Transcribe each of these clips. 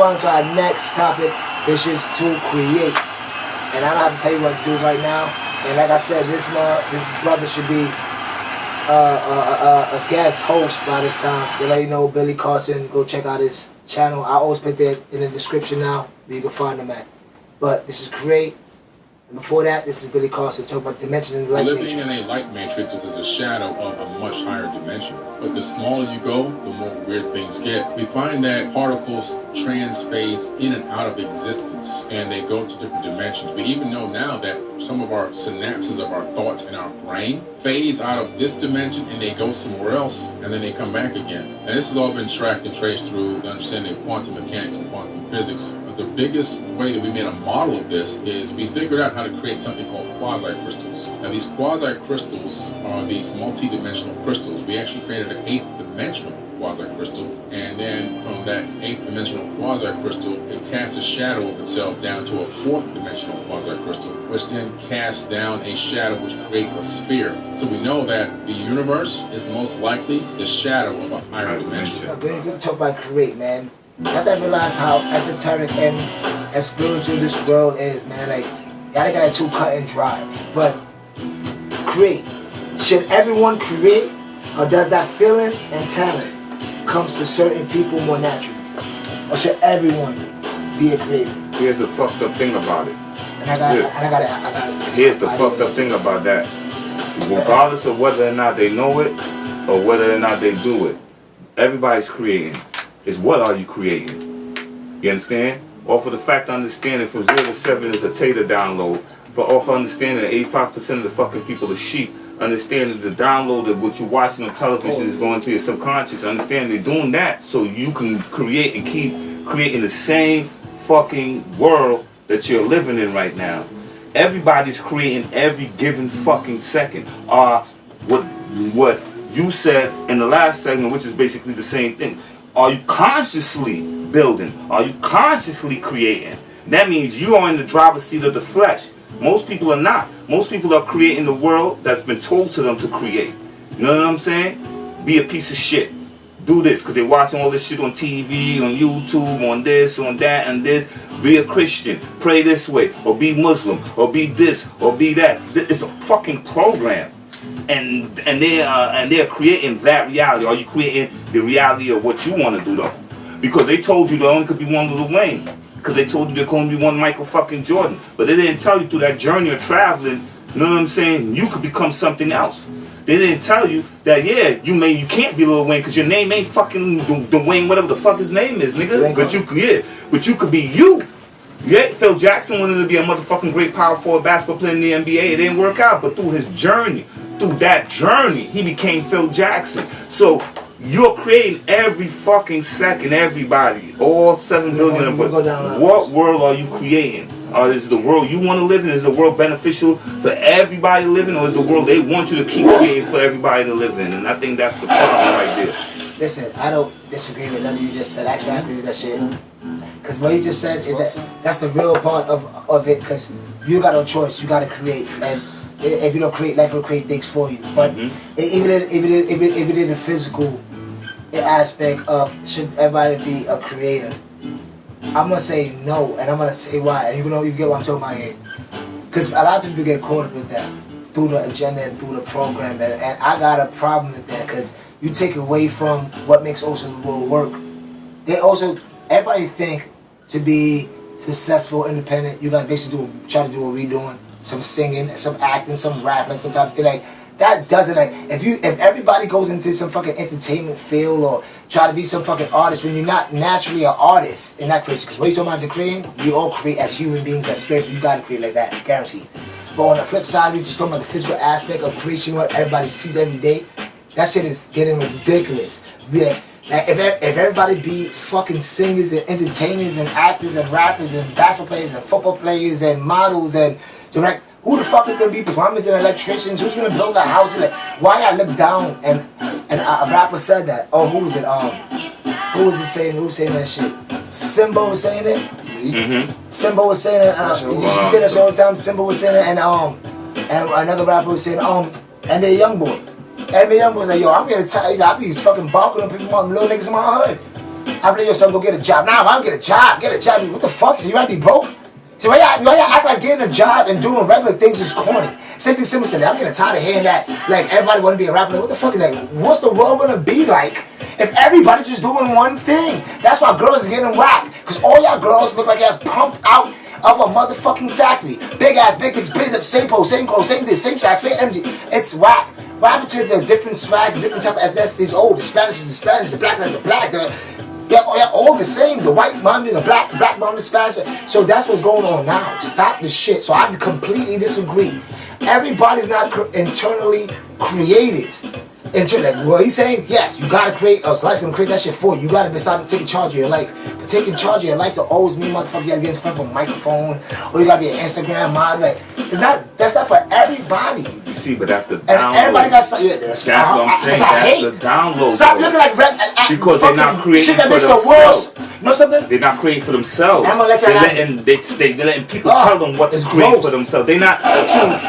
on to our next topic, which is to create. And I don't have to tell you what to do right now. And like I said, this brother should be a guest host by this time. To let you know, Billy Carson, go check out his channel. I always put that in the description now, where you can find him at. But this is great. Before that, this is Billy Carson talking about dimensions in the light matrix. Living in a light matrix is a shadow of a much higher dimension. But the smaller you go, the more weird things get. We find that particles transphase in and out of existence, and they go to different dimensions. We even know now that some of our synapses of our thoughts in our brain phase out of this dimension and they go somewhere else, and then they come back again. And this has all been tracked and traced through the understanding of quantum mechanics and quantum physics. But the biggest way that we made a model of this is we figured out how to create something called quasi-crystals. Now these quasi-crystals are these multi-dimensional crystals. We actually created an 8th dimensional quasi-crystal, and then from that 8th dimensional quasi-crystal, it casts a shadow of itself down to a 4th dimensional quasi-crystal, which then casts down a shadow which creates a sphere. So we know that the universe is most likely the shadow of a higher dimension. So we talk about create, man. You have to realize how esoteric and spiritual this world is, man. Like, y'all got it too cut and dry. But create. Should everyone create, or does that feeling and talent comes to certain people more naturally? Or should everyone be a creator? Here's the fucked up thing about it. And I got it. Here's the fucked up thing about that. Regardless of whether or not they know it, or whether or not they do it, everybody's creating. It's what are you creating? You understand? Or for the fact of understanding from 0 to 7 is a Theta download. Or for understanding that 85% of the fucking people are sheep. Understanding the download of what you're watching on television is going to your subconscious. Understand they're doing that so you can create and keep creating the same fucking world that you're living in right now. Everybody's creating every given fucking second. What you said in the last segment, which is basically the same thing. Are you consciously building? Are you consciously creating? That means you are in the driver's seat of the flesh. Most people are not. Most people are creating the world that's been told to them to create. You know what I'm saying? Be a piece of shit. Do this because they're watching all this shit on TV, on YouTube, on this, on that, and this. Be a Christian. Pray this way. Or be Muslim. Or be this. Or be that. It's a fucking program. And they're creating that reality. Are you creating the reality of what you want to do though? Because they told you there only could be one Lil Wayne. Because they told you there could only be one Michael fucking Jordan. But they didn't tell you through that journey of traveling, you know what I'm saying, you could become something else. They didn't tell you that, yeah, you can't be Lil Wayne because your name ain't fucking Dwayne, whatever the fuck his name is, nigga. But you could be you. Yeah, Phil Jackson wanted to be a motherfucking great power forward basketball player in the NBA. It didn't work out, but through his journey, through that journey, he became Phil Jackson. So you're creating every fucking second, everybody, all 7 billion of us. What world are you creating? Is the world you want to live in? Is the world beneficial for everybody living, or is the world they want you to keep creating for everybody to live in? And I think that's the problem right there. Listen, I don't disagree with nothing you just said. Actually, I agree with that shit. Because what you just said, is that's the real part of it, because you got no choice. You got to create. And if you don't create, life will create things for you. But even in the physical aspect of should everybody be a creator, I'm gonna say no, and I'm gonna say why. And you get what I'm talking about here. Because a lot of people get caught up with that through the agenda and through the program, and I got a problem with that because you take away from what makes also the world work. Everybody think to be successful, independent, you gotta basically try to do what we doing. Some singing, some acting, some rapping, some type of thing. Like that doesn't if everybody goes into some fucking entertainment field or try to be some fucking artist when you're not naturally an artist in that creation. Because what you talking about the creating, we all create as human beings, as spirit. You gotta create like that, guaranteed. But on the flip side, we just talking about the physical aspect of creation, what everybody sees every day. That shit is getting ridiculous. Like if everybody be fucking singers and entertainers and actors and rappers and basketball players and football players and models and direct, who the fuck is gonna be plumbers and electricians? Who's gonna build a house? Like, why I look down and a rapper said that? Oh, who was it? Who was it saying? Who was saying that shit? Simba was saying it. Simba was saying it. You say that shit all the time. Simba was saying it, and another rapper was saying NBA Youngboy. NBA Youngboy was like, yo, I'm gonna tell you, I be fucking barking on people, little niggas in my hood. I'm like, yo, son, go get a job. Nah, I don't get a job. Get a job. What the fuck? So you rather be broke? So why y'all act like getting a job and doing regular things is corny? Same thing Simon said. I'm getting tired of hearing that. Like, everybody want to be a rapper. Like, what the fuck is that? What's the world going to be like if everybody just doing one thing? That's why girls are getting whacked. Because all y'all girls look like they're pumped out of a motherfucking factory. Big ass, big things, big up, same pose, same clothes, same thing, same swag, same energy. It's whack. What happened to the different swag, different type of ethnicities? Oh, the Spanish is the Spanish, the black is the black. They're all the same. The white mom and the black mom, the Spanish. So that's what's going on now. Stop the shit. So I completely disagree. Everybody's not internally creative. What he's saying, yes, you gotta create. Life's gonna create that shit for you. You gotta start taking charge of your life. But taking charge of your life to always mean, motherfucker, you gotta get in front of a microphone, or you gotta be an Instagram model. Like, that's not for everybody. You see, but that's the download. And everybody got something. Yeah, that's what I'm saying. That's the download. Stop looking like rap because they're not creating shit that for makes themselves. The world. Know something? They're not creating for themselves. I'm gonna let They're letting people tell them what to create for themselves. They're not.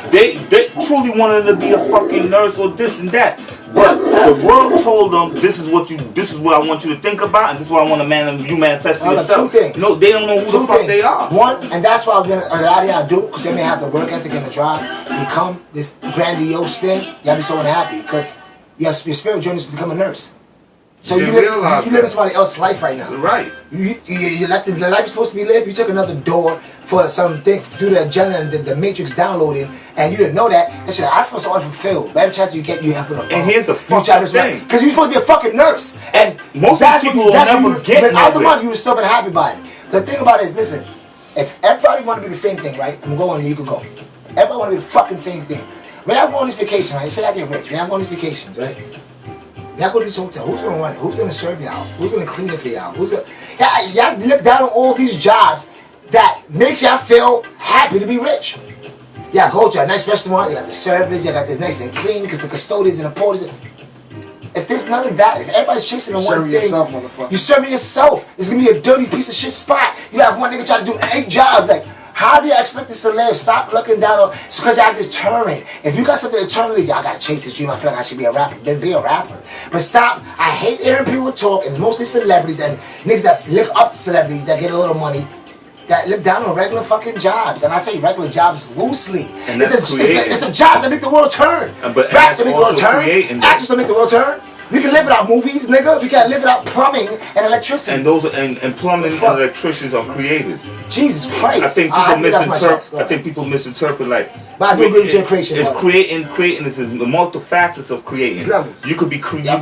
They truly wanted to be a fucking nurse or this and that. But the world told them this is what I want you to think about, and this is what I want you manifest for yourself. Two things. No, they don't know who the fuck they are. One, and that's why a lot of y'all do, because they may have the work ethic and the drive, become this grandiose thing. Y'all be so unhappy because your spirit journey is to become a nurse. So you live somebody else's life right now. Right. You let the life you're supposed to be lived. You took another door for something through the agenda and the matrix downloading, and you didn't know that. That's why I feel so unfulfilled. Every chance you get, you helping a And here's the fucking thing. Because you're supposed to be a fucking nurse, and most people will never get but out the money, you were still been happy about it. The thing about it is, listen, if everybody want to be the same thing, right? I'm going, you can go. Everybody want to be the fucking same thing. When I go on this vacation, right? Say I get rich. When I go on these vacations, right? Y'all go to this hotel. Who's gonna run it? Who's gonna serve y'all? Who's gonna clean it for y'all? Y'all look down on all these jobs that makes y'all feel happy to be rich. Y'all go to a nice restaurant. You got the service. You got this nice and clean because the custodians and the porters. If there's none of that, if everybody's chasing the one thing, you're serving yourself. It's gonna be a dirty piece of shit spot. You have one nigga trying to do 8 jobs. Like, how do you expect this to live? Stop looking down on. It's because y'all determined. If you got something internally, y'all gotta chase this dream. I feel like I should be a rapper. Then be a rapper. But stop. I hate hearing people talk. It's mostly celebrities and niggas that look up to celebrities that get a little money, that look down on regular fucking jobs. And I say regular jobs loosely. And that's it's the jobs that make the world turn. Rap to make the world turn. Actors to make the world turn. We can live without movies, nigga. We can't live without plumbing and electricity. And those and plumbing and electricians are creators. Jesus Christ! I think people misinterpret like. But I do agree with your creation. It's creating is the multifacets of creating. It's levels. You could be y'all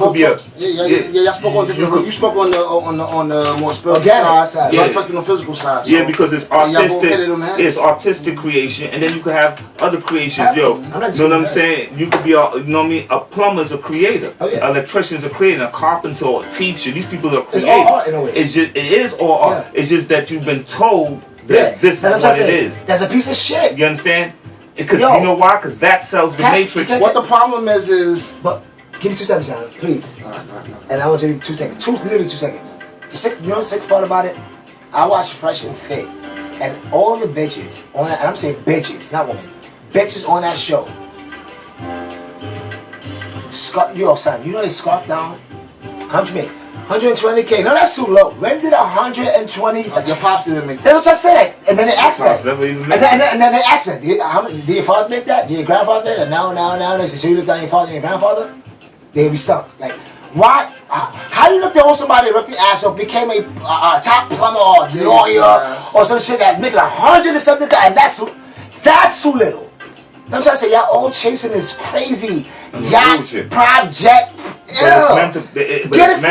spoke on different. You spoke on the more spiritual side. Yeah. I spoke on the physical side. So because it's artistic. It's artistic creation, and then you could have other creations. You know what I'm saying? You could be a plumber's a creator. Oh, yeah. Electrician's a creator. A carpenter or a teacher. These people are creative. It's all art in a way. It is all art. Yeah. It's just that you've been told that this is what it is. That's a piece of shit. You understand? Because you know why? Because that sells the Matrix. What the problem is. But give me 2 seconds, John, please. No. And I want you to do 2 seconds. Literally 2 seconds. You know the sick part about it? I watch Fresh and Fit, and all the bitches on that, and I'm saying bitches, not women, bitches on that show. Yo, son, you know they scarf down? How much you make? 120K. No, that's too low. When did 120? Your pops didn't make that. That's what I said. And then they asked that. And then they asked me, did your father make that? Did your grandfather make that? No. They said, so you looked at your father and your grandfather? They'd be stuck. Like, why? How you looked at on somebody that ripped your ass up, became a top plumber or lawyer or some shit that's making 100 and something, and that's too little. I'm trying to say, y'all all chasing this crazy yacht project. Get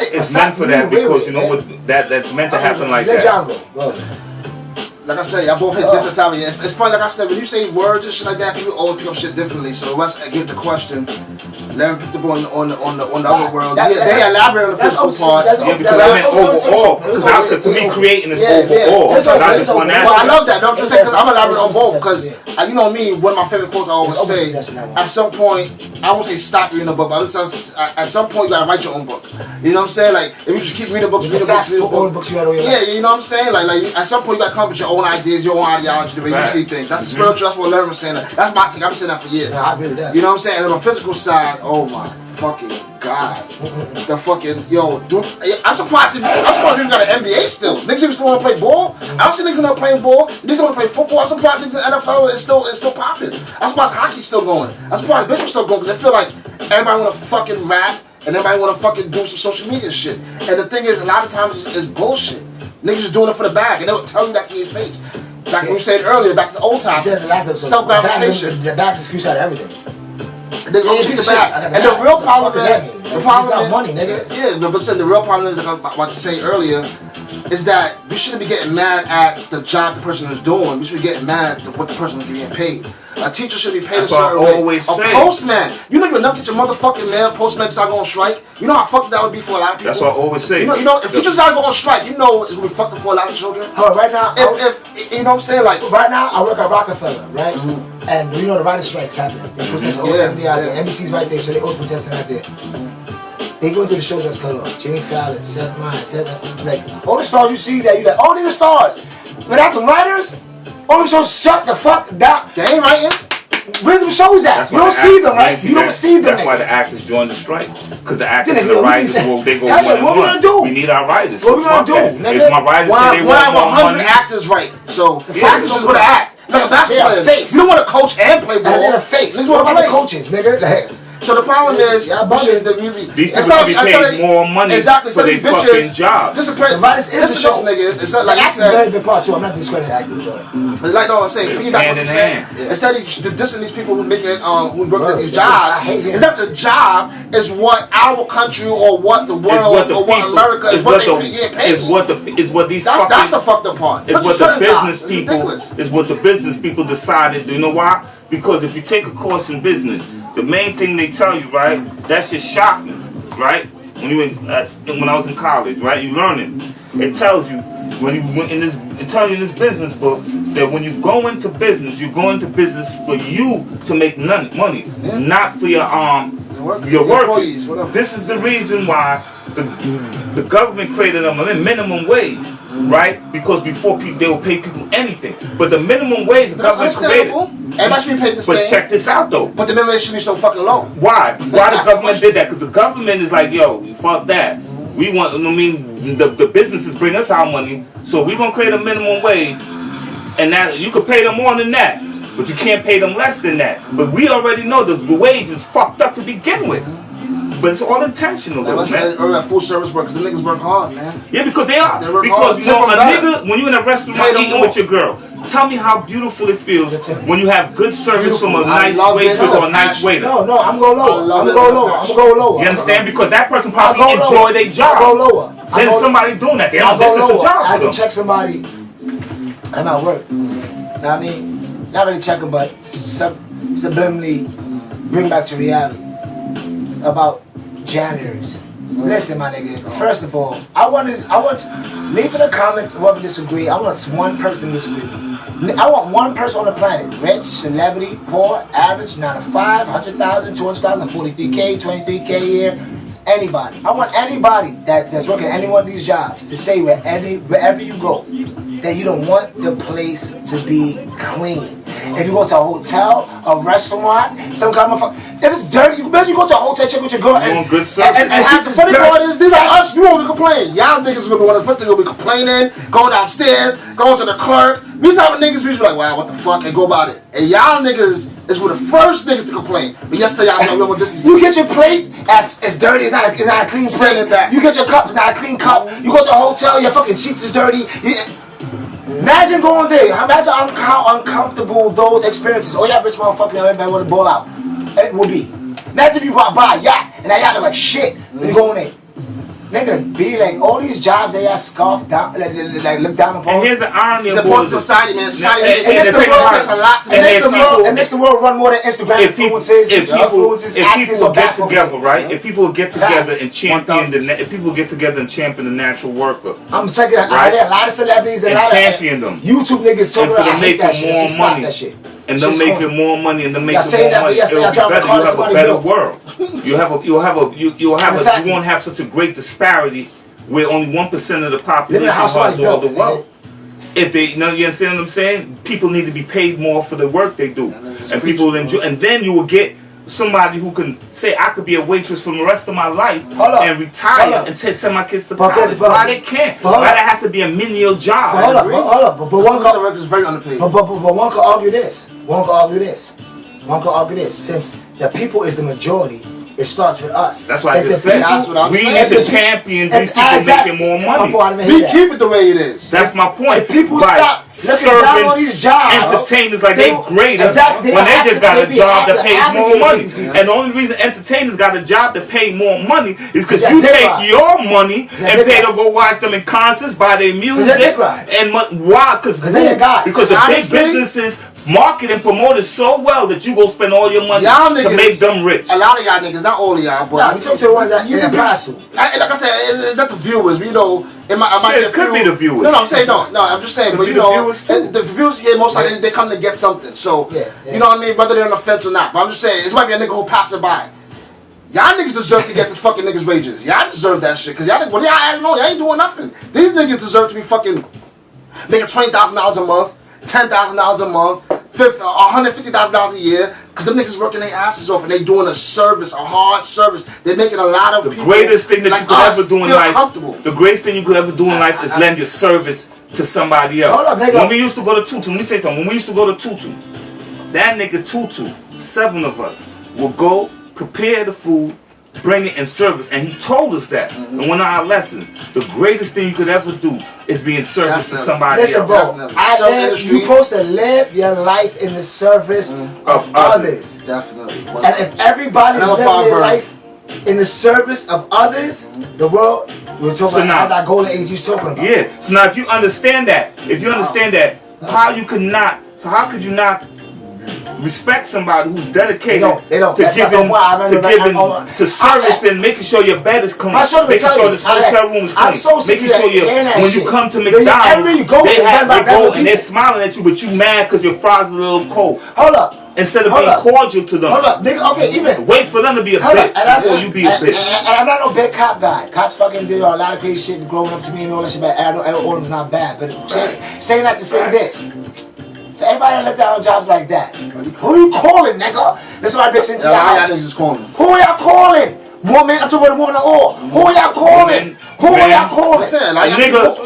it. It's meant for that because you know what that's meant to happen like that. Let John go. Like I said, y'all both hit different time. It's funny, like I said, when you say words and shit like that, people always pick up shit differently. So let's give the question. Let them pick up on the other world. They elaborate on the physical part. Yeah, because I meant overall. Because to me, creating is overall. Not just one aspect. Well, I love that. No, I'm just saying because I'm elaborating on both. Because you know me, one of my favorite quotes I always say. At some point, I won't say stop reading a book, but at some point you gotta write your own book. You know what I'm saying? Like if you just keep reading books, yeah, you know what I'm saying? Like at some point you gotta come up with your own ideas, your own ideology, the way you see things. That's the spiritual. That's what Larry was saying. That's my take. I've been saying that for years. I agree with that. You know what I'm saying? And on the physical side, oh my fucking god. The fucking dude. I'm surprised niggas got an NBA still. Niggas even still want to play ball. I don't see niggas not playing ball. Niggas want to play football. I'm surprised niggas in the NFL is still popping. I'm surprised hockey's still going. I'm surprised baseball's still going because I feel like everybody want to fucking rap and everybody want to fucking do some social media shit. And the thing is, a lot of times it's bullshit. Niggas just doing it for the bag and they don't tell you that to your face. Like we said earlier, back to the old times. Self-gratification. The back excuse out of everything. They go to the back. And the real problem is, the problem is money, nigga. Yeah, but the real problem is, like I was about to say earlier, is that we shouldn't be getting mad at the job the person is doing. We should be getting mad at what the person is getting paid. A teacher should be paid a certain way. A postman, you know, you're enough to get your motherfucking mail. Postman start going on strike. You know how fucked that would be for a lot of people. That's what I always say. You know, if teachers start going on strike, you know it's gonna be fucked up for a lot of children. Right now, if you know what I'm saying, like right now, I work at Rockefeller, right? And you know the writer's strike's happening. They protesting every day out there. NBC's right there, so they always protesting out there. They go to the shows that's cut off. Jimmy Fallon, Seth Meyers, like all the stars you see that you like, only the stars. Without the writers, all the shows shut the fuck down. They ain't writing. Where's the shows at? You don't see them, right? You don't see them. That's why the actors joined the strike. Because the actors and the writers, they go what we gonna do? We need our writers. What we gonna do? If my writers say they want more 100 money, actors right. So the actors just want to act. Like a basketball player. You don't want to coach and play ball. And then a face. What about the coaches, nigga? So the problem is, these people should be paid more money for their fucking job. The writers is the show. Niggas. It's like actors is a very big part too. I'm not discrediting actors though. Like no, I'm saying piggyback what you're saying. Instead of dissing these people who make it, who work at these jobs, it's not the job. Is what our country or what the world or what America is what they get paid. Is what these. That's the fucked up part. It's what the business people. It's what the business people decided. You know why? Because if you take a course in business, the main thing they tell you, right, that shit shocked me, right? When I was in college, right, you learn it. It tells you it tells you in this business book that when you go into business, you go into business for you to make money, not for your workers. This is the reason why the government created a minimum wage, right? Because before they would pay people anything, but the minimum wage the government created. Everybody should be paid the same. But check this out though. But the minimum wage should be so fucking low. Why? Why the government did that? Because the government is like, yo, fuck that. We want, the businesses bring us our money, so we're gonna create a minimum wage, and that you could pay them more than that, but you can't pay them less than that. But we already know the wage is fucked up to begin with. But it's all intentional, though, man. Or full service workers, the niggas work hard, man. Yeah, because they are. They work because hard. you know, a nigga, when you're in a restaurant eating with your girl, tell me how beautiful it feels when you have good service from a nice waitress or a nice waiter. No, I'm going lower. I'm going to go lower. You understand? Because that person probably enjoy their job. I'll go lower. Then somebody doing that. They don't. This is a job. I can check somebody. I'm at work. Know what I mean? Not really checking, but subliminally bring back to reality about janitors. Listen, my nigga. First of all, I want leave in the comments whoever disagree. I want one person to disagree. I want one person on the planet: rich, celebrity, poor, average, 9 to 5, 100,000, 200,000, 43K, 23K a year. Anybody. I want anybody that's working any one of these jobs to say wherever you go that you don't want the place to be clean. If you go to a hotel, a restaurant, some kind of if it's dirty, you imagine you go to a hotel, check with your girl and good service. And the funny part is, these are us, you won't be complaining. Y'all niggas are gonna be one of the first things gonna be complaining, going downstairs, going to the clerk. These type of niggas be like, wow, what the fuck, and go about it. And y'all niggas is one of the first niggas to complain. But yesterday y'all said, well, this is you get your plate as dirty, it's not a clean plate. You get your cup, it's not a clean cup. You go to a hotel, your fucking sheets is dirty. Imagine going there. Imagine how uncomfortable those experiences. Oh yeah, rich motherfucker, everybody want to ball out. It would be. Imagine if you buy a yacht and that yacht look like shit when you go in there. Nigga, be like all these jobs that y'all scoff down, like look down upon. And here's the irony of it. It's important to society, man. Society takes a lot to it makes the world run more than Instagram influences. If people get together, right? If people get together and champion the natural worker, I'm second. I hear a lot of celebrities and champion them. YouTube niggas talking about I hate that shit. Stop that shit. And them making more money, and them making more money. You have a better world. You won't have such a great disparity where only 1% of the population has all the wealth. If they, you understand what I'm saying? People need to be paid more for the work they do, and people enjoy. And then you will get somebody who can say I could be a waitress for the rest of my life and retire and send my kids to college. Why they can't? Why that have to be a menial job? Hold up. But one could is very underpaid. But one could argue this. One could argue this. Since the people is the majority, it starts with us. That's why I just said. That's what I'm saying. We need to champion these people making more money. We keep it the way it is. That's my point. If people stop looking down on these jobs, entertainers like they greater exactly, when they just got a job that pays more money. People. And the only reason entertainers got a job that pay more money is because you take your money and pay to go watch them in concerts, buy their music, and why? Because the big businesses market and promote it so well that you go spend all your money to make them rich. A lot of y'all niggas, not all of y'all, but we talk to the ones that you can pass to. Like I said, it's not the viewers. You know, it could be the viewers. No, I'm saying no. I'm just saying, but you know, the viewers here most likely they come to get something. So you know what I mean, whether they're on the fence or not. But I'm just saying, this might be a nigga who passing by. Y'all niggas deserve to get the fucking niggas wages. Y'all deserve that shit, cause y'all adding on, y'all ain't doing nothing. These niggas deserve to be fucking making $20,000 a month, $10,000 a month, $150,000 a year, because them niggas working their asses off and they doing a service, a hard service. They're making a lot of people. The greatest thing that like you could ever do in life. The greatest thing you could ever do in life is lend your service to somebody else. Hold up, nigga. When we used to go to Tutu, let me say something. When we used to go to Tutu, that nigga Tutu, 7 of us, would go prepare the food, bring it in service, and he told us that in one of our lessons. The greatest thing you could ever do is be in service to somebody else. Listen, bro, you're supposed to live your life in the service of others. Definitely. And if everybody's living their life in the service of others, the world, we're talking about that golden age he's talking about. Yeah. So now, if you understand that, how could you not respect somebody who's dedicated to service and making sure your bed is clean, making sure this hotel room is clean, making sure when you come to McDonald's, they go and they're smiling at you, but you mad because your fries are a little cold. Hold up. Instead of being cordial to them. Hold up, nigga. Okay, even wait for them to be a bitch before you be a bitch. And I'm not no big cop guy. Cops fucking did a lot of crazy shit growing up to me and all that shit. But all of them's not bad. But saying that to say this. For everybody that left out on jobs like that, who you calling, nigga? That's why I breaks into your house. Who y'all calling? Woman, I'm talking about a woman or all. Who y'all calling? Who y'all calling? A nigga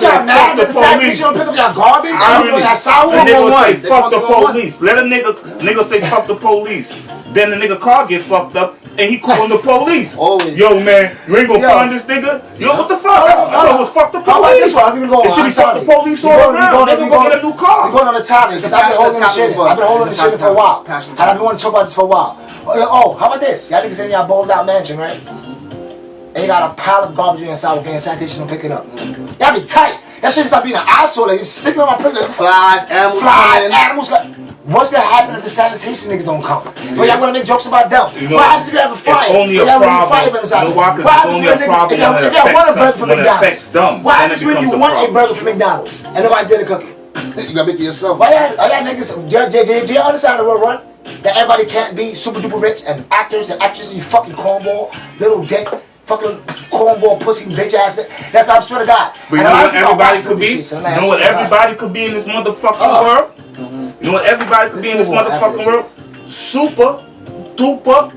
say fuck the police. You don't pick up your garbage. A nigga say fuck the police. Let a nigga say fuck the police. Then the nigga car get fucked up and he calling the police. Yo man, you ain't gonna find this nigga? Yo, what the fuck? I thought it was fuck the police. It should be fuck the police all around. Nigga go get a new car. We're going on the topic because I've been holding this shit in. I've been holding this shit for a while. And I've been wanting to talk about this for a while. Oh, how about this? Y'all niggas in y'all bowled out mansion, right? And you got a pile of garbage in your side, getting sanitation to pick it up. Y'all be tight. That shit stop being an asshole. Like, it's sticking on my prick like flies, animals. What's gonna happen if the sanitation niggas don't come? But y'all wanna make jokes about them. You know, what happens if you have a fire? It's only a problem. What affects them. What happens when you want a burger from McDonald's and nobody did a cookie? You gotta make it yourself. Why y'all niggas? Do y'all understand how the world run? That everybody can't be super duper rich and actors and actresses, you fucking cornball, little dick, fucking cornball, pussy, bitch ass. That's how I swear to God. But you know what everybody could be? You know what everybody could be in this motherfucking world? You know what everybody could be in this motherfucking world? Super, duper,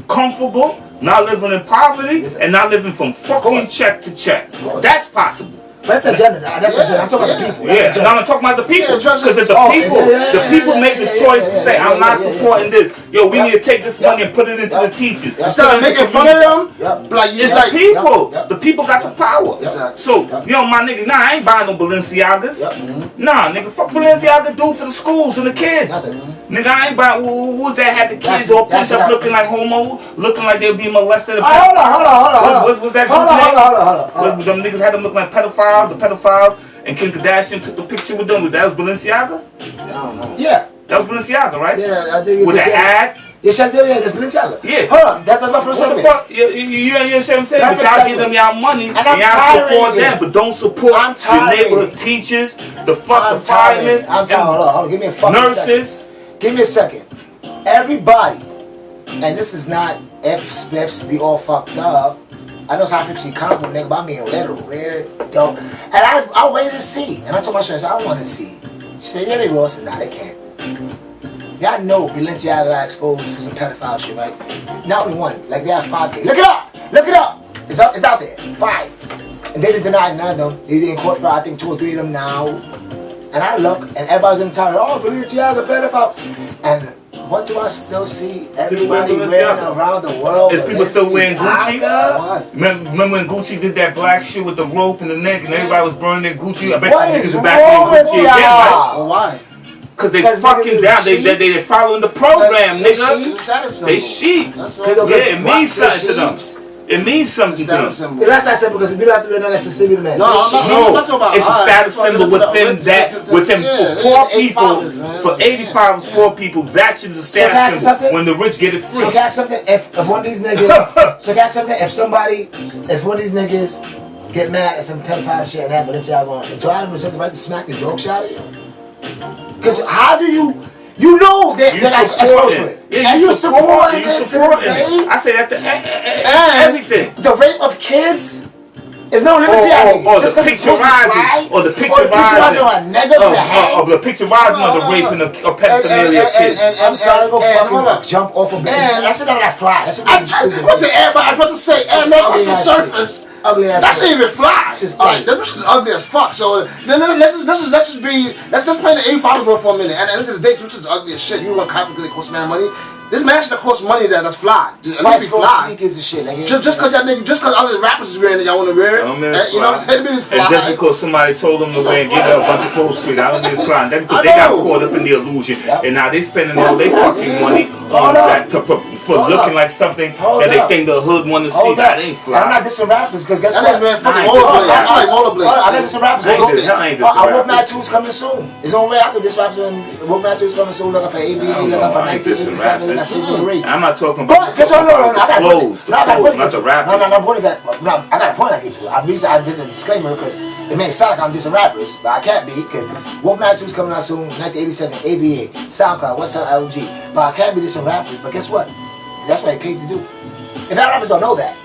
comfortable, not living in poverty, and not living from fucking check to check. That's possible. That's the agenda. That's the agenda. I'm talking about the people. I'm talking about the people. Because if the people make the choice to say, I'm not supporting this. Yo, we need to take this money and put it into the teachers. Instead of making fun of them, like it's the people. The people got the power. So, yo, my nigga, nah, I ain't buying no Balenciagas. Nah, nigga, fuck Balenciaga do for the schools and the kids. Nigga, I ain't buying. Who's that had the kids all punched up looking like homo, looking like they'll be molested? Hold on. What's that? Hold on. Them niggas had them look like pedophiles. The pedophiles and Kim Kardashian took the picture with them. That was Balenciaga? I don't know. Yeah. That was Balenciaga, right? Yeah, I think with the ad? Yeah, that's Balenciaga. Yeah. Hold on, that's my first segment. What the fuck? You understand what I'm saying? But y'all give them y'all money and y'all support them, but don't support your neighborhood teachers, the fucking firemen, hold on, give me a fucking nurses. Second. Give me a second. Everybody, and this is not F-spliffs, we all fucked up. I know it's H.F.C combo, nigga, but I mean literal, rare, dope. And I waited to see. And I told my friends, I want to see. She said, yeah, they will. I said, nah, they can't. y'all know Balenciaga got exposed for some pedophile shit, right? Not only one, like they have 5 cases. Look it up! Look it up! It's out there. 5. And they didn't deny none of them. They in court for I think 2 or 3 of them now. And I look, and everybody's in the town, oh, Balenciaga pedophile. And what do I still see? Everybody wearing around the world. Is people still wearing Gucci? What? Remember when Gucci did that black shit with the rope in the neck and everybody was burning their Gucci? I bet What you is niggas are back in Gucci wrong again, right? Well, why? Because they fucking down. They following the program, They nigga. They sheep. That's Yeah, right. it means something to them. It means something to them. Symbol. That's not simple because we don't have to remember that's a symbol, man. No, I'm not talking about. It's a status symbol within that. Within for poor people, for 85 poor people, vaccines is a status symbol. When the rich get it free. So ask something. If one of these niggas, so ask something. If one of these niggas get mad at some pedophile shit and have Balenciaga on, do I have the right to smack the dog shot at you? Because how do you? You know that that's exposed to it. Yeah, and you support it. I say that to everything. The rape of kids is no limit to that. Or the picturizing, or the picturizing of a nigga with a hang. Or the picturizing of the rape and the pedophilia of kids. I'm sorry, go fucking jump off a bed. That's not that fly. I was about to say, and that's on the surface. Ugly ass. That shouldn't even fly. Like that shit's ugly as fuck. So let's play the 85 worth for a minute. And at the end of the day, which is ugly as shit. You want copy because they cost man money. This man should cost money that's fly. Just at least be fly. Sneakers and shit. Like, just cause y'all niggas, just cause other rappers is wearing it, y'all wanna wear it. You know what I'm saying? It means fly. And just because somebody told them to wear and give them a bunch of clothes for it, I don't mean it's fly. And that's because they got caught up in the illusion. And now they spending all their fucking money on that for looking like something that they think the hood want to see. That ain't fly. I'm not dissing rappers because guess what? That man fucking rollerblade. I like rollerblade. I'm not dissing rappers. I Wolf Mad 2's coming soon. There's no way I could diss rappers when Wolf Mad 2's coming soon. Looking for ABA, looking for 1987, that's Super I'm not talking about the clothes, not the rappers. No, I got a point I get to. I did a disclaimer because it may sound like I'm dissing rappers, but I can't be because Wolf Mad 2's coming out soon, 1987, ABA, SoundCloud, What's Up LG. But I can't be dissing rappers, but guess what? That's what they paid to do. If y'all rappers don't know that,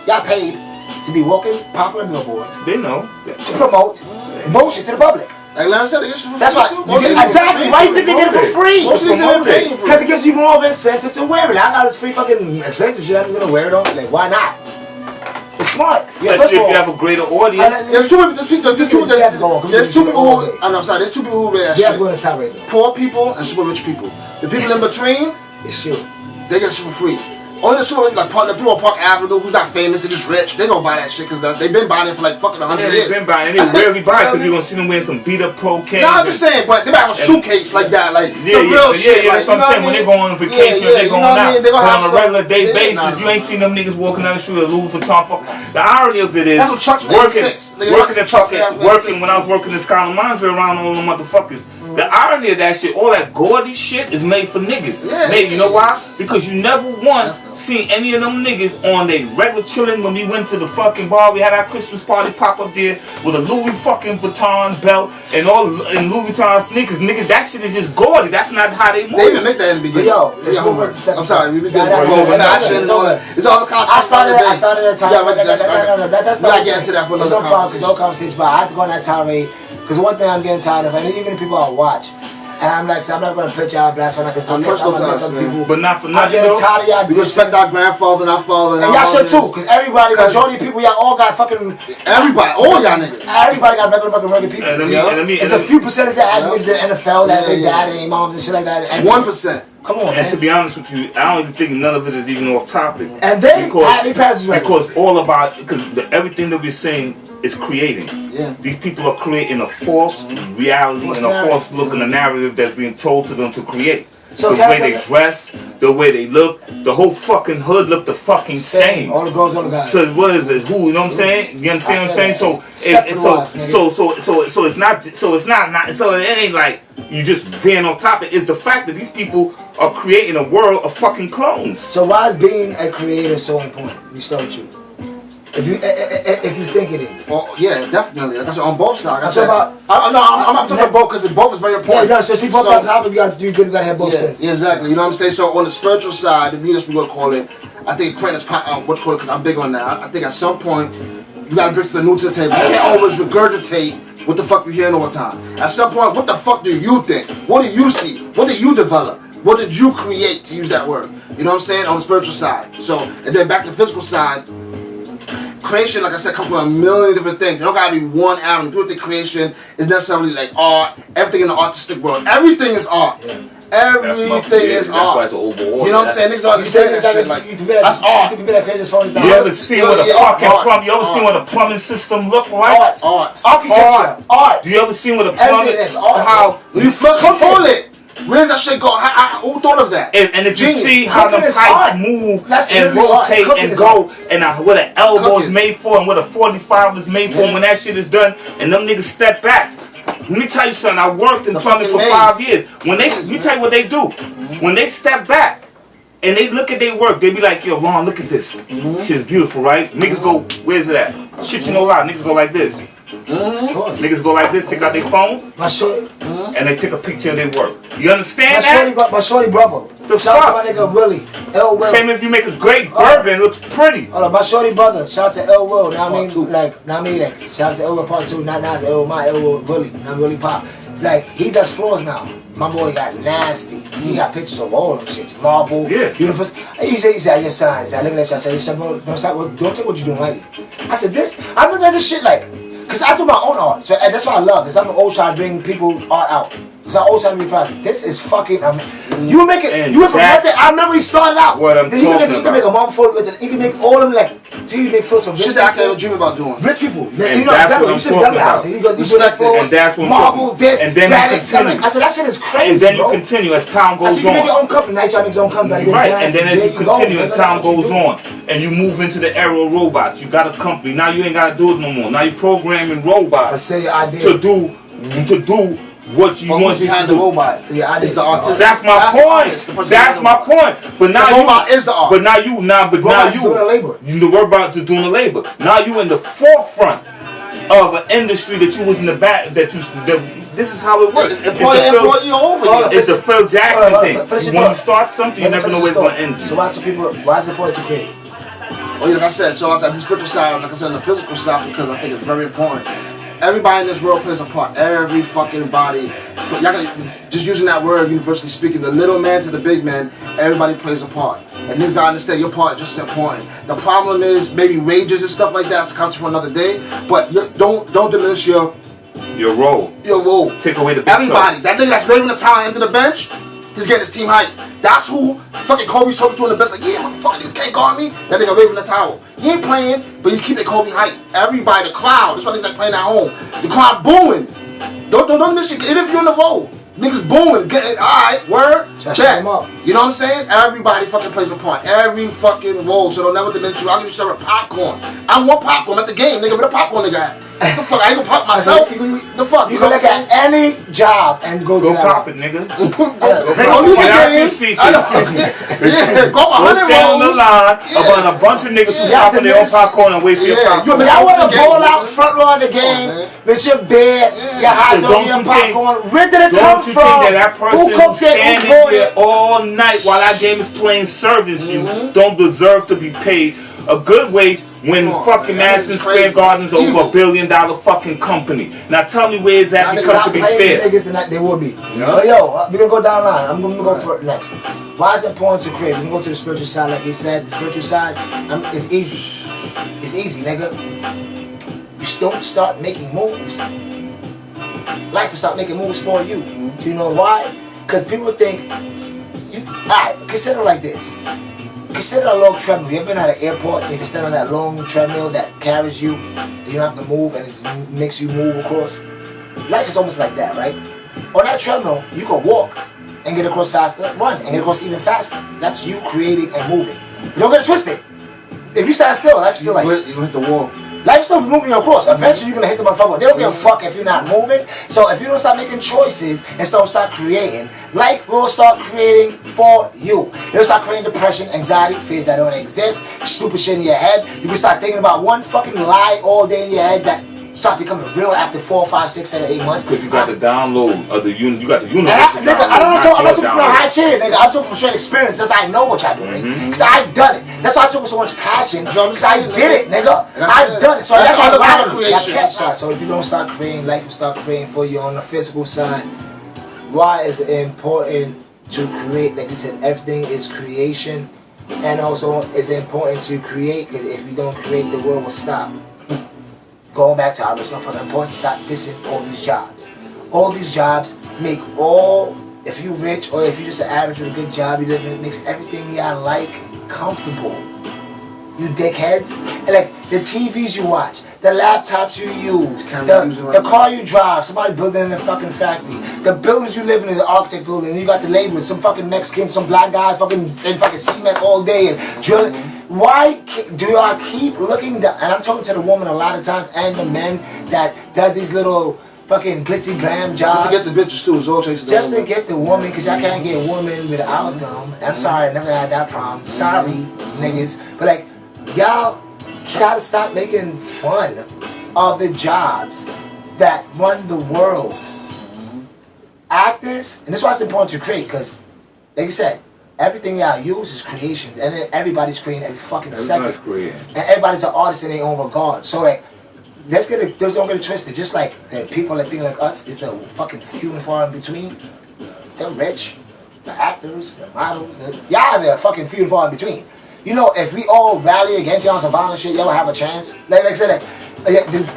y'all paid to be walking popular billboards. They know. To promote bullshit to the public. Like Larry said, they get you for free. That's why. Exactly. Why do you think they get it for free? Most of these are paying for it. Because it gives you more of an incentive to wear it. I got this free fucking expensive shit. I'm gonna wear it on. Like, why not? It's smart. Yeah, if you have a greater audience. There's two people who. I'm sorry. There's two people who wear that shit. Go to stop right there. Poor people and super rich people. The people in between, it's true. They get shit for free. Only the super like the people on Park Avenue who's not famous, they're just rich. They don't buy that shit because they've been buying it for like fucking 100 years. They've been buying it. They rarely buy it because you're gonna see them wearing some beat up pro cans. No, I'm just saying, but they might have a suitcase like that, like some real shit. Yeah, that's what I'm saying. When they go on vacation, they going out. But on a regular day basis, you ain't seen them niggas walking down the street with Louis Vuitton. The irony of it is working when I was working in Scotland Mines around all them motherfuckers. The irony of that shit, all that gaudy shit is made for niggas. You know why? Because you never once seen any of them niggas on their regular chillin' when we went to the fucking bar. We had our Christmas party pop up there with a Louis fucking Vuitton belt and Louis Vuitton sneakers. Nigga, that shit is just gaudy. That's not how they move. They even make that in the beginning. Yo, I'm sorry. We did fashion and all that. It's all the content. I started at a time. That's not getting to that for another conversation. No conversation, but I have to go on that tirade. Because one thing I'm getting tired of, and even the people I watch, and I'm like, so I'm not going to put y'all blast for like some people. But not for nothing, I'm getting tired of y'all. We respect our grandfather and our father. And y'all should too, because everybody, majority of people, y'all all got fucking... Everybody, all y'all niggas. Everybody got regular people. There's a few percentage that have niggas in the NFL that they dad and their moms and shit like that. 1%. Come on, man. And to be honest with you, I don't even think none of it is even off topic. And then, because all about, because everything that we're saying is creating. These people are creating a false reality and a false look and a narrative that's being told to them to create. So the way they dress, the way they look, the whole fucking hood look the fucking same. All the girls on the guy. So what is it? Who? You know what I'm saying? You understand what I'm saying? So it ain't like you just veering on top. It's the fact that these people are creating a world of fucking clones. So why is being a creator so important? We start with you. If you think it is. Well, yeah, definitely. Like I said, on both sides. I'm talking about both because both is very important. Yeah, so both got topic, you got to have both sides. Yeah, exactly. You know what I'm saying? So on the spiritual side, the Venus we're going to call it, I think print is what you call it because I'm big on that. I think at some point, you got to bring the new to the table. You can't always regurgitate what the fuck you're hearing all the time. At some point, what the fuck do you think? What do you see? What do you develop? What did you create, to use that word? You know what I'm saying? On the spiritual side. So, and then back to the physical side, creation, like I said, comes from a million different things. It don't gotta be one avenue. People think creation is necessarily like art, everything in the artistic world. Everything is art. Yeah. Everything is art. That's why it's overall. You know what I'm saying? Niggas don't understand that shit. Like, that's art. You ever seen what a fucking plumbing? You ever seen what a plumbing system look like? Art. Architecture. Art. Do you ever seen what a plumbing? How when you flush the toilet? Where's that shit go? Who thought of that? And if you see how the pipes move and rotate and go, and what an elbow is made for, and what a 45 is made for, when that shit is done, and them niggas step back. Let me tell you something. I worked in plumbing for 5 years. Let me tell you what they do. When they step back and they look at their work, they be like, "Yo, Ron, look at this. Shit's beautiful, right?" Niggas go, "Where's it at?" Shit, you know a lot. Niggas go like this. Niggas go like this, take out their phone, and they take a picture of their work. You understand that? My shorty brother. Shout out to my nigga Willie. L. Will. Same if you make a great bourbon, it looks pretty. Hold on, my shorty brother. Shout out to L. Will. Now I mean, like, shout out to L. Will Part 2. Not Nas, L. My L. Will Willie. Not Willie Pop. Like, he does floors now. My boy got nasty. He got pictures of all them shit. Marble, beautiful. He said, your signs. I look at that shit. I said, son, bro, don't take what you're doing lightly. I said, I'm looking at this shit like, because I do my own art. So and that's what I love. Because I'm always trying to bring people art out. Because I always try to be friendly. This is fucking, you make it, you went from nothing. I remember he started out. What I'm talking about. He can make a mom full with it. He can make all them like, he can make floors from shit that I can't even dream about doing. Rich people. And you know, that's what I'm talking about. You respect it. And that's what I'm marble, this, and then you continue. I said, that shit is crazy, and then you continue as time goes on. You make your own company. Now you try to make your own company. Right, and then as you continue and time goes on, and you move into the era of robots, you got a company. Now you ain't got to do it no more. Now you're programming robots to do what you want to do. The robots, the artist. That's my point. That's my point. But now the robot is the art. But now you, the robot is doing the labor. Now you in the forefront of an industry that you was in the back. This is how it works. It's the Phil Jackson thing. When you start something, you never know where it's going to end. So why is it important to create? Well, like I said, so on the spiritual side, like I said, on the physical side, because I think it's very important. Everybody in this world plays a part. Every fucking body. Just using that word, universally speaking, the little man to the big man, everybody plays a part. And this guy understand your part is just as important. The problem is maybe wages and stuff like that. It's a country for another day. But don't diminish your role. Your role. Take away the everybody. That nigga that's waving the towel into the bench, he's getting his team hype. That's who fucking Kobe's talking to in the bench. Like, yeah, what the fuck, niggas can't guard me. That nigga waving the towel. He ain't playing, but he's keeping Kobe hype. Everybody, the crowd. That's why he's like playing at home. The crowd booing. Don't miss your. Even if you're in the role, niggas booing. Alright, word, check. You know what I'm saying? Everybody fucking plays a part. Every fucking role. So don't never diminish you. I'll give you some popcorn. I want popcorn at the game, nigga. Where the popcorn nigga at? The fuck? I ain't gonna pop myself. The fuck? You can look at any job and go pop it, nigga. Don't leave the game. Excuse me. Yeah, go 100 stand on the line about a bunch of niggas who popping their own popcorn and wait for your popcorn. Y'all want to bowl out front row of the game with your beer, your hot dog, your popcorn. Where did it come from? Don't you think that person who's standing there all night while that game is playing service you don't deserve to be paid a good wage when fucking Madison Square Garden's over $1 billion fucking company? Now tell me where is that because to be fair? They will be. But yo, we're gonna go down the line. I'm gonna go for it next. Why is it important to create? We're gonna go to the spiritual side, like he said. The spiritual side, it's easy. It's easy, nigga. You don't start making moves. Life will start making moves for you. Do you know why? Because people think, alright, consider it like this. Consider a long treadmill. You ever been at an airport and you can stand on that long treadmill that carries you, you don't have to move and it makes you move across? Life is almost like that, right? On that treadmill, you can walk and get across faster, run and get across even faster. That's you creating and moving. But don't get it twisted. If you stand still, life's still like that. You hit the wall. Life's still moving you across. Eventually you're gonna hit the motherfucker. They don't give a fuck if you're not moving. So if you don't start making choices and start creating, life will start creating for you. It'll start creating depression, anxiety, fears that don't exist, stupid shit in your head. You can start thinking about one fucking lie all day in your head that start becoming real after 4, 5, 6, 7, 8 months. Because you got the download of the you got the universe. I'm not talking from a high chair, nigga. I'm talking from straight experience. That's how I know what y'all doing. Because I've done it. That's why I took with so much passion. Because I did it, nigga. I've done it. So I got a lot of creation. So if you don't start creating, life will start creating for you on the physical side. Why is it important to create. Like you said, everything is creation, and also it's important to create. Because if you don't create, the world will stop. Going back to our original fucking point, stop dissing all these jobs. All these jobs make all. If you rich or if you just an average with a good job, you live in, it makes everything y'all like comfortable. You dickheads. And like the TVs you watch, the laptops you use, the car you drive, somebody's building in a fucking factory. The buildings you live in is an architect building, and you got the laborers, some fucking Mexicans, some black guys fucking cement all day and drilling. Why do y'all keep looking down? And I'm talking to the woman a lot of times and the men that does these little fucking glitzy glam jobs. Just to get the bitches too, it's all chasing the Just woman. to get the woman, because y'all can't get a woman without them. I'm sorry, I never had that problem. Sorry, niggas. But like, y'all gotta stop making fun of the jobs that run the world. Actors, and this is why it's important to create, because, like I said, everything y'all use is creation, and then everybody's creating every fucking second. Creating. And everybody's an artist in their own regard. So like, don't get it twisted. Just like the people that think like us is the fucking few and far in between. They're rich, the actors, the models, y'all they're fucking few and far in between. You know, if we all rally against y'all on some violent shit, y'all will have a chance. Like I said,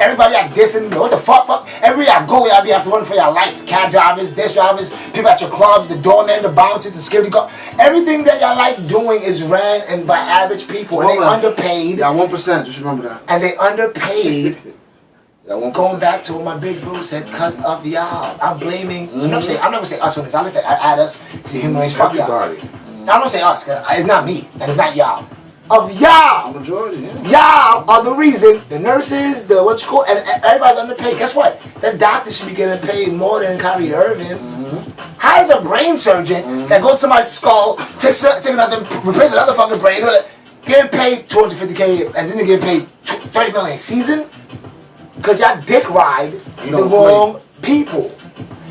everybody y'all dissing, what the fuck? Everywhere y'all go, y'all have to run for your life. Cab drivers, desk drivers, people at your clubs, the doormen, the bouncers, the security guard. Everything that y'all like doing is ran and by average people, and they underpaid. Yeah, 1%. Just remember that. And they underpaid. Yeah, 1%. Going back to what my big bro said, because of y'all. I'm blaming. I'm never gonna say us on this. I add us to the human race. Fuck y'all. I'm gonna say us, cause it's not me and it's not y'all. Of y'all, Majority, yeah. y'all are the reason. The nurses, the what you call, and everybody's underpaid. Guess what? The doctors should be getting paid more than Kyrie Irving. How is a brain surgeon that goes to somebody's skull, takes another, replaces another fucking brain, getting paid $250K, and then they get paid $30 million a season? Because y'all dick ride the wrong people.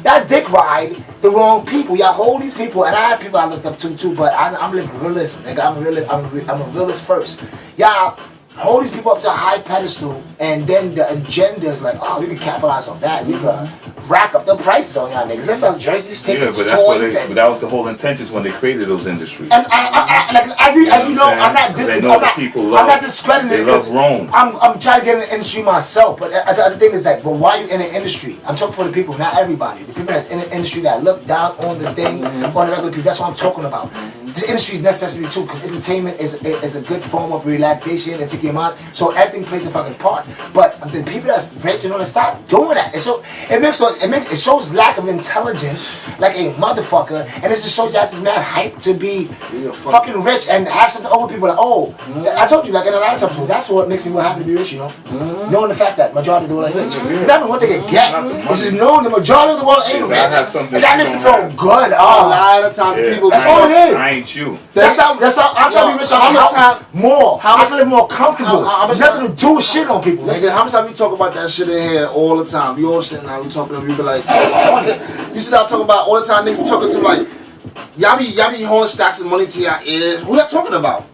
Y'all dick ride the wrong people. Y'all hold these people, and I have people I looked up to too, but I'm living realism. Nigga, I'm a realist first. Y'all hold these people up to a high pedestal, and then the agenda is like, oh, we can capitalize on that. We can rack up the prices on y'all niggas. Let's sell jerseys, tickets, but toys, but that was the whole intention when they created those industries. And as you know, I'm not discrediting They it love because Rome. I'm trying to get in the industry myself. But the other thing is that, but why you in the industry? I'm talking for the people, not everybody. The people that's in the industry that look down on the thing, on the regular people. That's what I'm talking about. This industry is necessity too, because entertainment is a good form of relaxation and taking your mind. So everything plays a fucking part. But the people that's rich and all that, stop doing that. It shows lack of intelligence, like a motherfucker, and it just shows you this mad hype to be fucking rich and have something over people. Like, oh, I told you, like in the last episode, that's what makes me more happy to be rich, you know? Knowing the fact that majority of the world ain't rich. It's not even what they can get. It's just knowing the majority of the world ain't rich. And that makes me feel good. A lot of times people. That's all it is. I ain't you. That's not. I'm trying to be rich. How much time more? How much live more comfortable? There's nothing to do with shit on people. Listen, how much time we talk about that shit in here all the time? We all sitting down, we talking, we be like, you sit down talking about all the time, nigga, we talking to like, y'all be holding stacks of money to your ears. Who that talking about?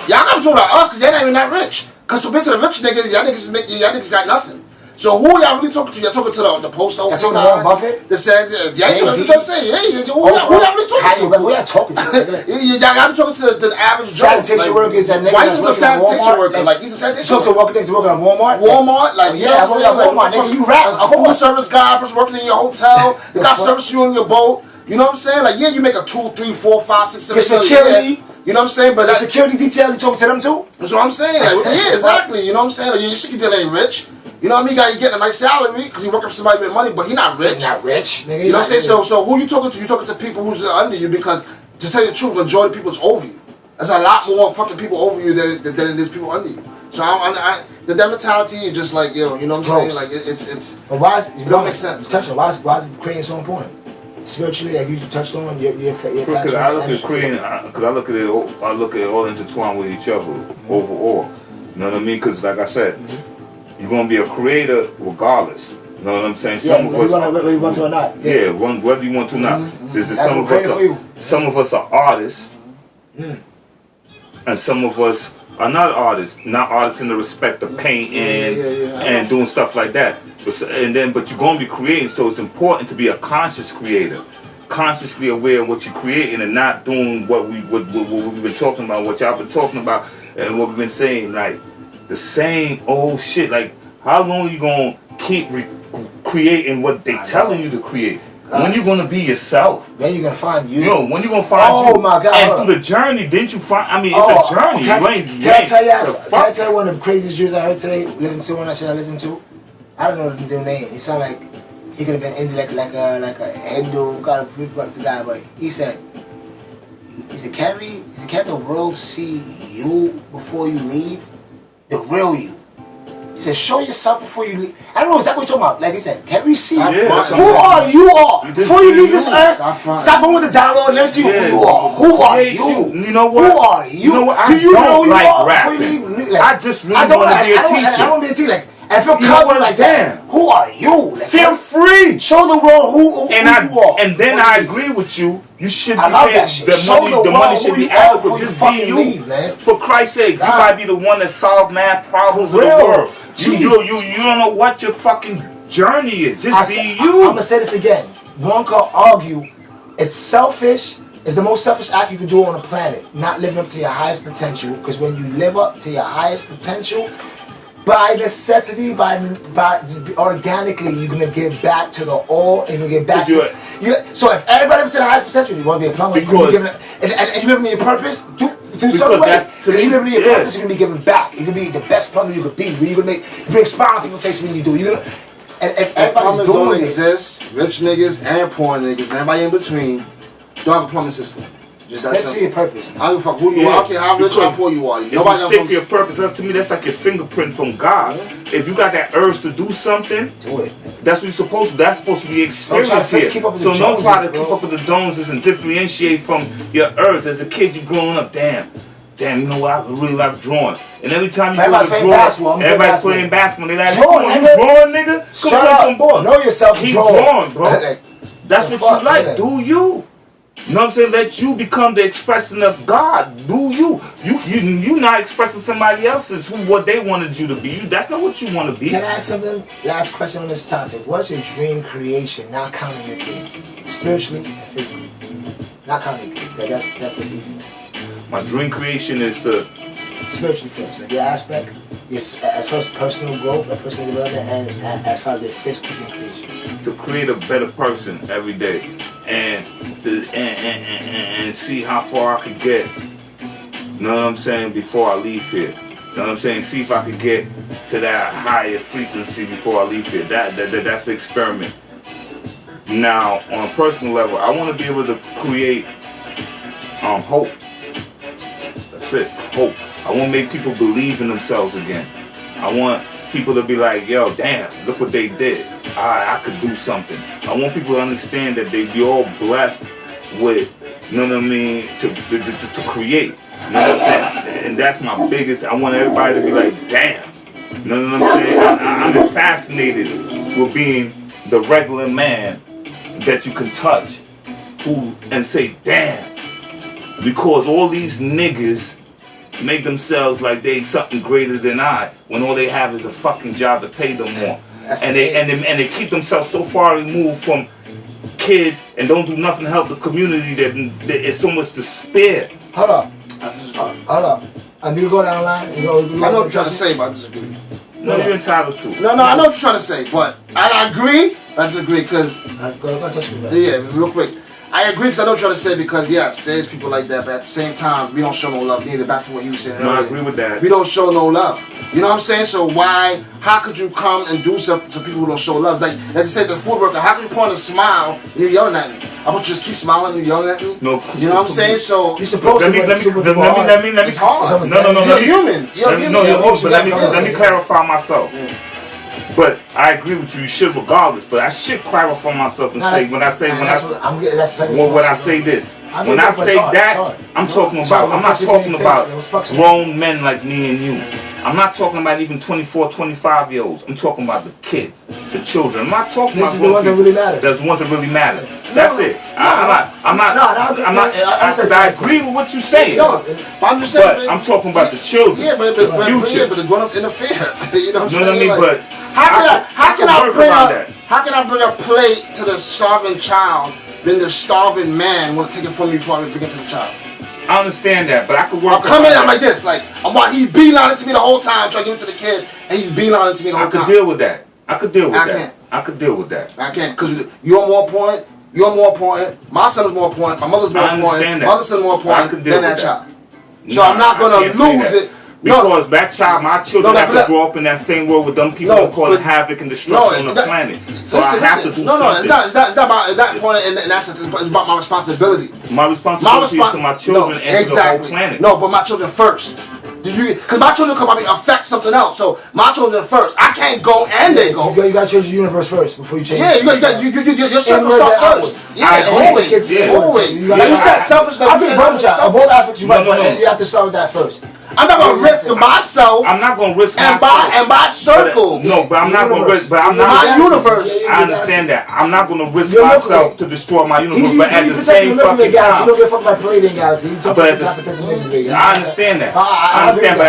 Y'all gotta talk about us, cause y'all not even that rich. Cause compared to the rich niggas, y'all niggas got nothing. So who y'all really talking to? Y'all talking to the post office? Y'all talking to Warren Buffett? The Senate? Yeah, you just say, hey, who y'all really talking to? Who y'all talking to? Y'all be talking to the average sanitation workers and niggas. Why you the sanitation worker? Like he's a sanitation worker. So working niggas working at Walmart? Walmart, like yeah, I work at Walmart, nigga. You rap. A food service guy, a person working in your hotel. They got service you on your boat. You know what I'm saying? Like, yeah, you make a 2, 3, 4, 5, 6, 7 security. You know what I'm saying? But the security detail, you talking to them too? That's what I'm saying. Like, yeah, exactly. You know what I'm saying? Like, your security detail ain't rich. You know what I mean? He getting a nice salary because he working for somebody with money, but he not rich. He's not rich. Nigga, you know what I'm saying? So who you talking to? You talking to people who's under you because, to tell you the truth, majority of people is over you. There's a lot more fucking people over you than there's people under you. So the mentality is just like, yo, you know what I'm saying? Like it's. But why is it don't make sense? Touch on why is creating so important? Spiritually, like you touched on your because I look at creating, because I look at it all intertwined with each other overall. You know what I mean? Because like I said, you're gonna be a creator regardless. You know what I'm saying? Some of us, whether you want to or not. Yeah, whether you want to or not. Some of us are artists, and some of us are not artists. Not artists in the respect of painting and doing stuff like that. But you're gonna be creating, so it's important to be a conscious creator. consciously aware of what you're creating and not doing what we've been talking about, what y'all been talking about, and what we've been saying, like the same old shit. Like, how long you gonna keep creating what they telling you to create? When you gonna be yourself? When you gonna find you? Yo, when you gonna find you? Oh my God! And through the journey, didn't you find? I mean, it's a journey. Can I tell you one of the craziest Jews I heard today? Listen to one I listened to. I don't know the name. He sounded like he could have been Hindu, like a Hindu, got a freak up the guy, but he said, can the world see you before you leave? The real you. He said, show yourself before you leave. I don't know exactly what you're talking about. Like he said, can we see who are you before you leave this earth? Stop going with the download. Let me see who you are. Who are you? You know what? Who are you? You know what? Do you know who you are rapping. before you leave? Like, I just really want to be a teacher. I don't want to be a teacher. Like, I feel comfortable like that. Who are you? Like, feel free. Show the world who you are. And then I agree with you. You should be paid. The money should be adequate. Just be you. For Christ's sake, you might be the one that solve mad problems of the world. You don't know what your fucking journey is. Just be you. I'm gonna say this again. One could argue it's selfish. It's the most selfish act you can do on the planet. Not living up to your highest potential. Because when you live up to your highest potential, by necessity, by organically, you're gonna give back to the all, and you're gonna give back to you. So if everybody up to the highest potential, you want to be a plumber, and you live in your purpose, do something right. If you live in your purpose, you're gonna be giving back. You're gonna be the best plumber you could be. You're gonna bring smile on people's face when you do. You're gonna, and if everybody's doing this, exist, rich niggas and poor niggas and everybody in between don't have a plumbing system. Just stick to your purpose. I don't give a fuck who you are. I don't care how rich or poor you are. If you stick to your purpose, to me, that's like your fingerprint from God. If you got that urge to do something, do it. That's what you're supposed to. That's supposed to be experience here. So don't try to keep up with the Joneses and differentiate from your urge. As a kid, you growing up, damn, you know what? I really like drawing. And every time you go to draw, everybody's playing basketball. They like, you drawing, nigga? Come play some ball. Know yourself. Keep drawing, bro. That's what you like. Do you? You know what I'm saying? Let you become the expression of God. Do you? You not expressing somebody else's what they wanted you to be. That's not what you want to be. Can I ask something? Last question on this topic. What's your dream creation? Not counting your kids, spiritually and physically. Not counting your kids. That's the easy. My dream creation is to spiritually first, like your aspect, as far as personal growth and personal development, and as far as your physical creation. To create a better person every day, and see how far I could get. You know what I'm saying? Before I leave here. You know what I'm saying? See if I could get to that higher frequency before I leave here. That's the experiment. Now, on a personal level, I want to be able to create hope. That's it. Hope. I want to make people believe in themselves again. I want people to be like, yo, damn, look what they did. I could do something. I want people to understand that they be all blessed with, you know what I mean, to create. You know what I'm saying? And that's my biggest, I want everybody to be like, damn. You know what I'm saying? I'm fascinated with being the regular man that you can touch and say, damn. Because all these niggas make themselves like they something greater than I, when all they have is a fucking job to pay them more. And they keep themselves so far removed from kids and don't do nothing to help the community that it's so much despair. Hold up. And you go down the line and I know what you're trying to say, but I disagree. No, you're entitled to. No, I know what you're trying to say, but I agree. I disagree because real quick. I agree because I know what you're trying to say because yes, there's people like that, but at the same time, we don't show no love neither. Back to what he was saying earlier. No, I agree with that. We don't show no love. You know what I'm saying? So how could you come and do something to people who don't show love? Like, let's say the food worker, how can you point a smile and you're yelling at me? How about you just keep smiling and you're yelling at me? No. You know what I'm saying? So you're supposed to. Let me. It's hard. No. You're human. Let me clarify myself. Yeah. But I agree with you. You should, regardless. But I should clarify myself and say when I say this. When I say that, I'm talking about. I'm not talking about grown men like me and you. I'm not talking about even 24, 25-year-olds. I'm talking about the kids, the children. I'm not talking about the ones that really matter. That's the ones that really matter. That's it. I'm not. I agree with what you say. I'm just saying. But I'm talking about the children. Yeah, but the grown-ups interfere. You know what I'm saying? You know what I mean? But how can I bring a plate to the starving child than the starving man want to take it from me before I bring it to the child. I understand that, but I could work. I'm coming out like this, like he's beelining to me the whole time, trying to give it to the kid, and he's beelining to me the whole time. I could deal with that. I could deal with that. Can't. I could deal with that. I can't, because you're more important. You're more important. My son is more important. My mother's more important. My other son's more important than that child. So I'm not gonna lose it. Because that child, my children have to grow up in that same world with them people who cause havoc and destruction on the planet. So I have to do something. No, it's not about that point in that sense. It's about my responsibility. My responsibility is to my children and to the whole planet. No, but my children first. Because my children come probably affect something else. So my children first. I can't go and they go. You gotta change the universe first before you change. Yeah, your circle start first. Yeah, always. You said selfishness. I think both aspects you right, but you have to start with that first. I'm not gonna risk myself. I'm not gonna risk myself. And my circle. But I'm not gonna risk. But I'm not. My universe. I understand that. I'm not gonna risk myself to destroy my universe. But at the same fucking time, you don't get fucked by Palladian galaxy. I understand that. I understand, but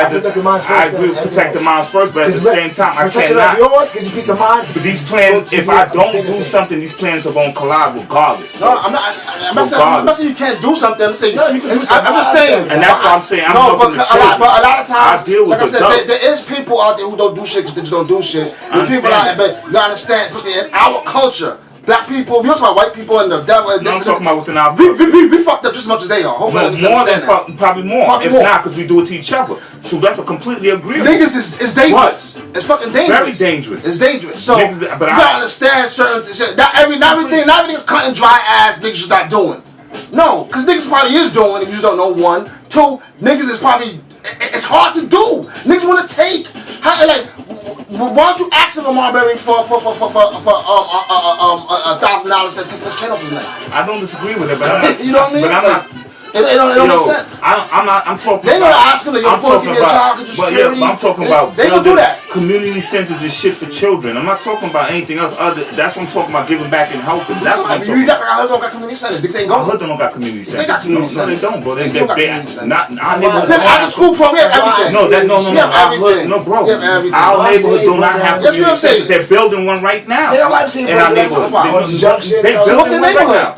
I agree with protecting mine first. But at the same time, I cannot. Yours gives you peace of mind. But these plans, if I don't do something, these plans are gonna collide regardless. No, I'm not saying you can't do something. I'm saying no, you can do something. I'm just saying. And that's what I'm saying. I'm looking to children. But a lot of times, I deal with like I said, there is people out there who don't do shit because they just don't do shit. There's people out there, but you gotta understand, especially in our culture, black people, we also have white people and the devil. I'm talking about within our we fucked up just as much as they are. Probably more. If not, because we do it to each other. So that's a completely agreeable. Niggas is dangerous. What? It's fucking dangerous. Very dangerous. It's dangerous. So you gotta understand certain shit. Not everything is cut and dry ass niggas just not doing. No, because niggas probably is doing it, you just don't know. 1, 2, niggas is probably, it's hard to do. Niggas want to take, like, why don't you ask him a Marbury for $1,000 to take this channel for his name? I don't disagree with it, but I'm not, you know what I mean? But I'm not. It don't make sense. I'm talking. They're gonna ask him, "Yo, boy, give me a job, get you security." I'm talking about. They gonna do that. Community centers is shit for children. I'm not talking about anything else. That's what I'm talking about. Giving back and helping. That's what I'm talking about. I don't got community centers. Niggas ain't going. I don't got community centers. They got community centers. No, they don't, bro. They not. Our neighborhood. After school program, everything. No, bro. Our neighborhood do not have community centers. They're building one right now. In our neighborhood. They building one right now.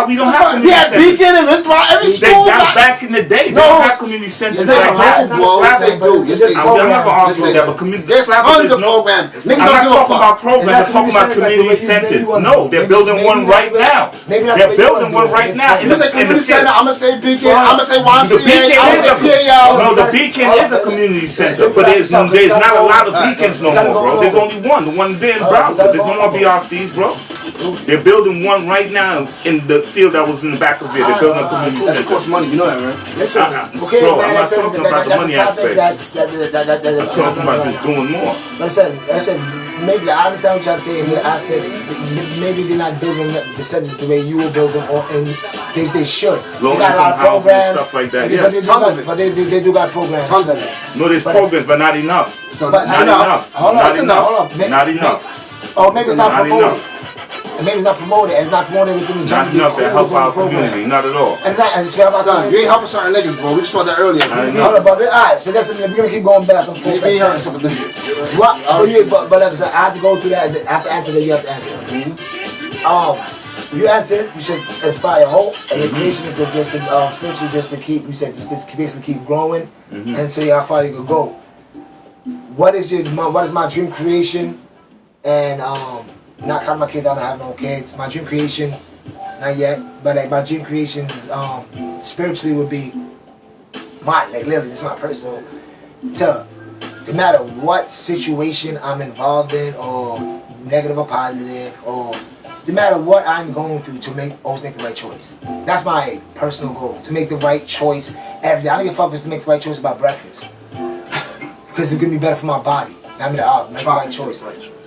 We don't have community centers. We had Beacon and every school. Back in the day, they don't have community centers like that. I'm not gonna argue with that, but there's tons of programs. I'm not talking about programs. I'm talking about community centers. No, they're building one right now. They're building one right now. You say community center, I'm gonna say Beacon, I'm gonna say YMCA, I'm gonna say PAL. No, the Beacon is a community center, but there's not a lot of Beacons no more, bro. There's only one, the one there in Brownsville. There's no more BRCs, bro. They're building one right now in the field that was in the back of it. They're building a community center. That costs money, you know that, right? Listen, bro, I'm not talking about the money aspect. I'm talking about just doing more. But I said, maybe I understand what you're saying in the aspect. Maybe they're not building the centers the way you were building, and they should. They got a lot of programs, stuff like that. Yeah, tons of it. But they do got programs. Tons of it. No, there's programs, but not enough. Not enough. Hold on. Not enough. Oh, maybe it's not promoted. And maybe it's not promoted. It's not promoted within the Not enough to help our community. Not at all. Son, you ain't helping certain niggas, bro. We just saw that earlier. Hold on, but alright. So we're gonna keep going back and forth. You ain't hurting some niggas. But like I said, I have to go through that. I have to answer that. You have to answer. You answered. You should inspire hope, and the creation is just spiritually just to keep. You said just basically keep growing and see how far you can go. What is my dream creation? And not counting my kids, I don't have no kids. My dream creation, not yet, but like my dream creation is spiritually would be mine. Like literally, this is my personal. To no matter what situation I'm involved in, or negative or positive, or no matter what I'm going through, to always make the right choice. That's my personal goal, to make the right choice every day. I don't give a fuck if it's to make the right choice about breakfast, because it's gonna be better for my body. I mean, I'll make the right choice.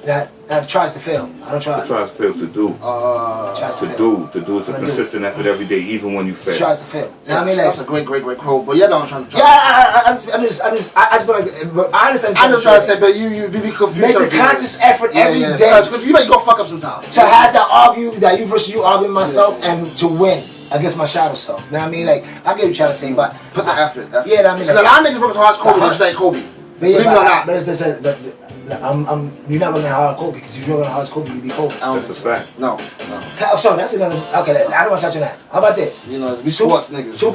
That tries to fail. I don't try. It tries to fail to do. To do is a consistent effort every day, even when you fail. It tries to fail. Yeah, I mean, that's a great quote. But yeah, no, I'm trying to. Yeah, I just don't like. I understand. I'm just trying to say, but you be confused. Make the conscious effort every day. Because you might go fuck up sometimes. To have to argue that you versus you arguing myself and to win against my shadow self. You know what I mean? Like I get what you're trying to say, but put the effort. Yeah, I mean, because a lot of niggas remember how it's Kobe, just like Kobe. Believe it or not, but you're not looking at hard Kobe because if you're looking at hard Kobe, you'd be Kobe. That's a fact. No. Oh, sorry, that's another. Okay, I don't want to touch on that. How about this? You know, we sports niggas. Two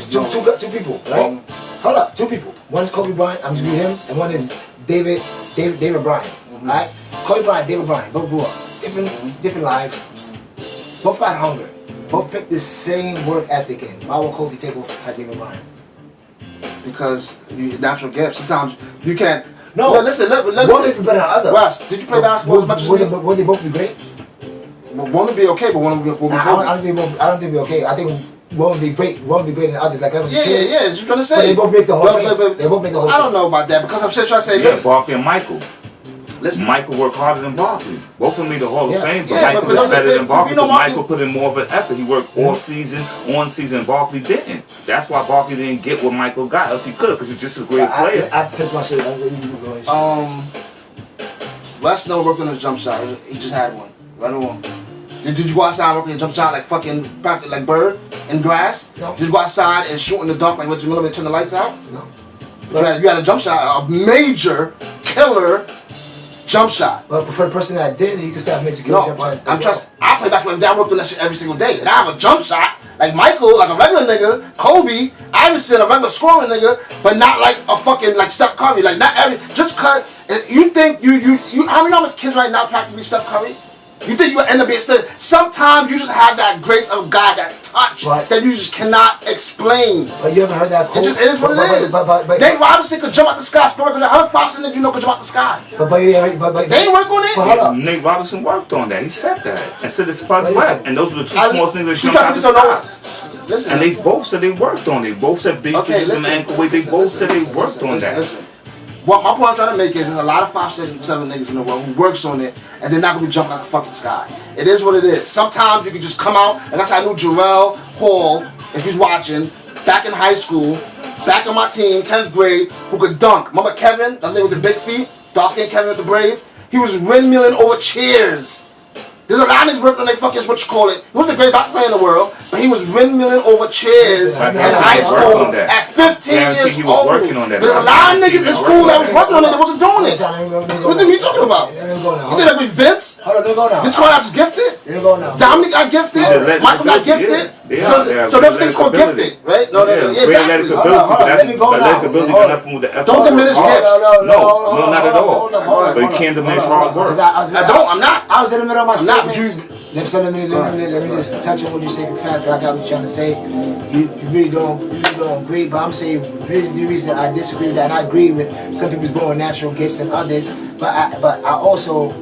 people, right? Hold up, two people. One is Kobe Bryant. I'm just gonna him, and one is David Bryant. Right? Kobe Bryant, David Bryant, both grew up different lives. Both got hunger. Both picked the same work ethic in. Why would Kobe take over David Bryant? Because you natural gift. Sometimes you can't. No. Well, listen. One would be better than the other. Russ, did you play basketball as much as me? Would they both be great? One would be okay, but one would be. I don't think it'd be okay. I think one would be great. One would be greater than others. Like I was Yeah. You're trying to say. But they both make the whole thing. They both make the whole thing. I don't know about that because I'm still trying to say. Yeah, Barkley and Michael. Listen. Michael worked harder than Barkley. Both of them made the Hall of Fame, but Yeah, Michael but was better than Barkley you know because Michael put in more of an effort. He worked all season, on season. Barkley didn't. That's why Barkley didn't get what Michael got. Else he could, because he's just a great player. I pissed my shit. Wes never worked on his jump shot. He just had one. Right or wrong? Did you go outside and work on your jump shot like fucking like Bird in grass? No. Did you go outside and shoot in the dark like Reggie Miller and turn the lights out? No. You had a jump shot, a major killer jump shot. But for the person that did, he could stop major No, jump shots. I play basketball every day. I worked on that shit every single day. And I have a jump shot like Michael, like a regular nigga, Kobe, Iverson, a regular scoring nigga, but not like a fucking like Steph Curry. Like not every just cause you think you how many of kids right now practice be Steph Curry? You think you end up being still? Sometimes you just have that grace of God, that touch that you just cannot explain. But you ever heard that quote? It is what it is. Nate Robinson could jump out the sky. How many Fox did you know could jump out the sky? But they ain't work on it. But hold up. Nate Robinson worked on that. He said that and said it's Spud Webb, and those were the two smallest niggas that She jumped out the sky. Listen, and they both said they worked on it. They both said base and ankle weight. They both said they worked on that. Listen. What my point I'm trying to make is there's a lot of 5, 6, 7 niggas in the world who works on it and they're not gonna be jumping out the fucking sky. It is what it is. Sometimes you can just come out, and that's how I knew Jarrell Hall, if he's watching, back in high school, back on my team, 10th grade, who could dunk. Remember Kevin, that nigga with the big feet, dark skinned Kevin with the braids? He was windmilling over chairs. There's a lot of niggas working on their fucking, what you call it. He wasn't the greatest basketball player in the world, but he was windmilling over chairs in high school at 15 years old. There's a lot of niggas in school that was working on it that wasn't doing it. What are you talking about? You think like with Vince? Vince Carter got just gifted? Dominic got gifted? Michael got gifted? So those things called gifted, right? No, exactly. Don't diminish gifts. No, not at all. But you can't diminish hard work. I'm not. I was in the middle of my statements. Let me just touch on what you say fast. I got what you're trying to say. You really don't agree, but I'm saying really the reason I disagree with that, and I agree with some people's born natural gifts and others, but I also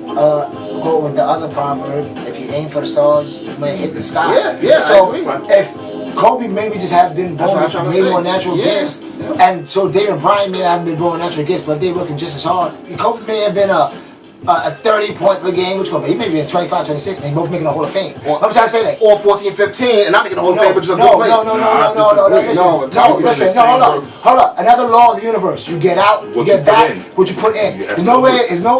go with the other proverb: if you aim for the stars, you might hit the sky. Yeah. So if Kobe maybe just have been born with maybe more natural gifts, and so David Bryant may not have been born with natural gifts, but they working just as hard. Kobe may have been a 30-point per game, which he may be in 25, 26, and both making a Hall of Fame. I'm trying to say that. Or 14, 15, and not making a Hall of Fame, which is a good way. Listen, hold up. Another law of the universe. You get out, you get back, what you put in. There's no way in hell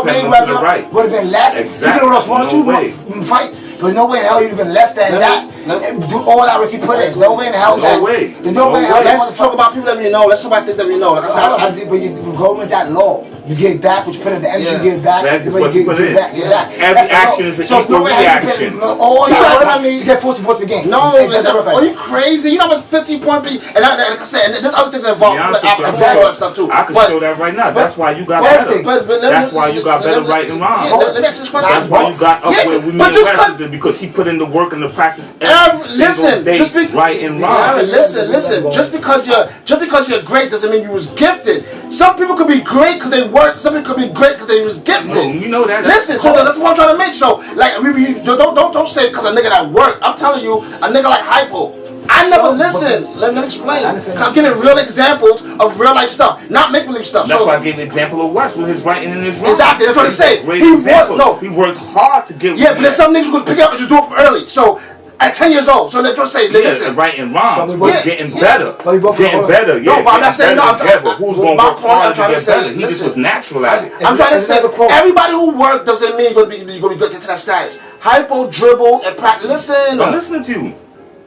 Mayweather would have been less. He could have lost 1 or 2 fights. There's no way in hell you'd have been less than that. And do all that Ricky put in. There's no way in hell that. There's no way in hell. Let's talk about people that we know. Let's talk about things that we know. Like I said, but you go with that law. You get back what you put in. The energy you get back. That's the way what you put in. Every action is an equal reaction. All you got to get 14 points per game. No, are you crazy? You know how much 15 point be? And like I said, and there's other things involved. All that stuff too. I can show that right now. That's why you got better. That's why you got better right and wrong. That's why you got up where we need because he put in the work and the practice every single day, right and wrong. Listen. Just because you're great doesn't mean you was gifted. Some people could be great because they worked. Some people could be great because they was gifted. No, you know that. Listen, so that's what I'm trying to make. So like, don't say because a nigga that worked. I'm telling you, a nigga like Hypo. I never listen. Let me explain. Because I'm giving real examples of real life stuff, not make believe stuff. That's why I gave an example of West with his writing and his wrong. Exactly. That's what I say. He worked hard to get. Yeah, but there's some niggas who could pick it up and just do it from early. So. At 10 years old, so they're trying to say, listen. Right and wrong. So we're getting better. Getting better. No, but I'm not saying no. Who's going to work hard to get better? He just was natural at it. I'm trying to say, everybody who worked doesn't mean you're going to be good to that status. Hypo, dribble, and practice. Listen. I'm listening to you.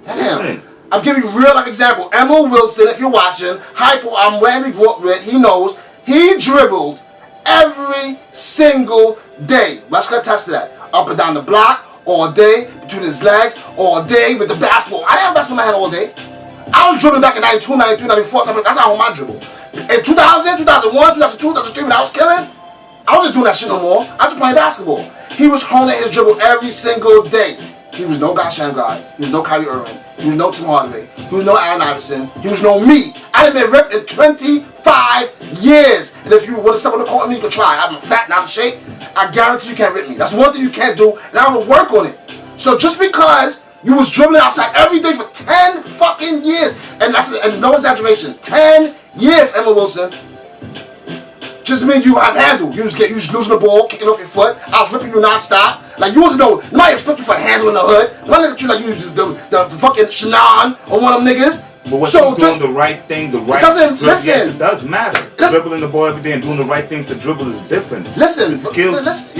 Damn. I'm giving you real life example. Emil Wilson, if you're watching, Hypo, I'm where we grew up with. He knows. He dribbled every single day. Let's attest to that. Up and down the block all day, between his legs all day with the basketball. I didn't have basketball in my hand all day. I was dribbling back in 92, 93, 94, something. That's how I my dribble. In 2000, 2001, 2002, 2003, when I was killing, I wasn't doing that shit no more. I was playing basketball. He was honing his dribble every single day. He was no goddamn guy. He was no Kyrie Irving. He was no Tim Hardaway. He was no Allen Iverson. He was no me. I done been ripped in 25 years. And if you want to step on the court with me, you can try. I'm fat and I'm in shape. I guarantee you can't rip me. That's one thing you can't do, and I'm gonna work on it. So just because you was dribbling outside every day for 10 fucking years, and there's no exaggeration, 10 years, Emma Wilson, just means you have handle. You was losing the ball, kicking off your foot. I was ripping you non-stop. Like you wasn't no. Nobody expect you for handling the hood. One nigga treat like you was the fucking Shannon or one of them niggas. But what you doing the right thing, the right doesn't dribble, listen. yes, it does matter. Dribbling the ball every day and doing the right things to dribble is different. Listen, the skills. Listen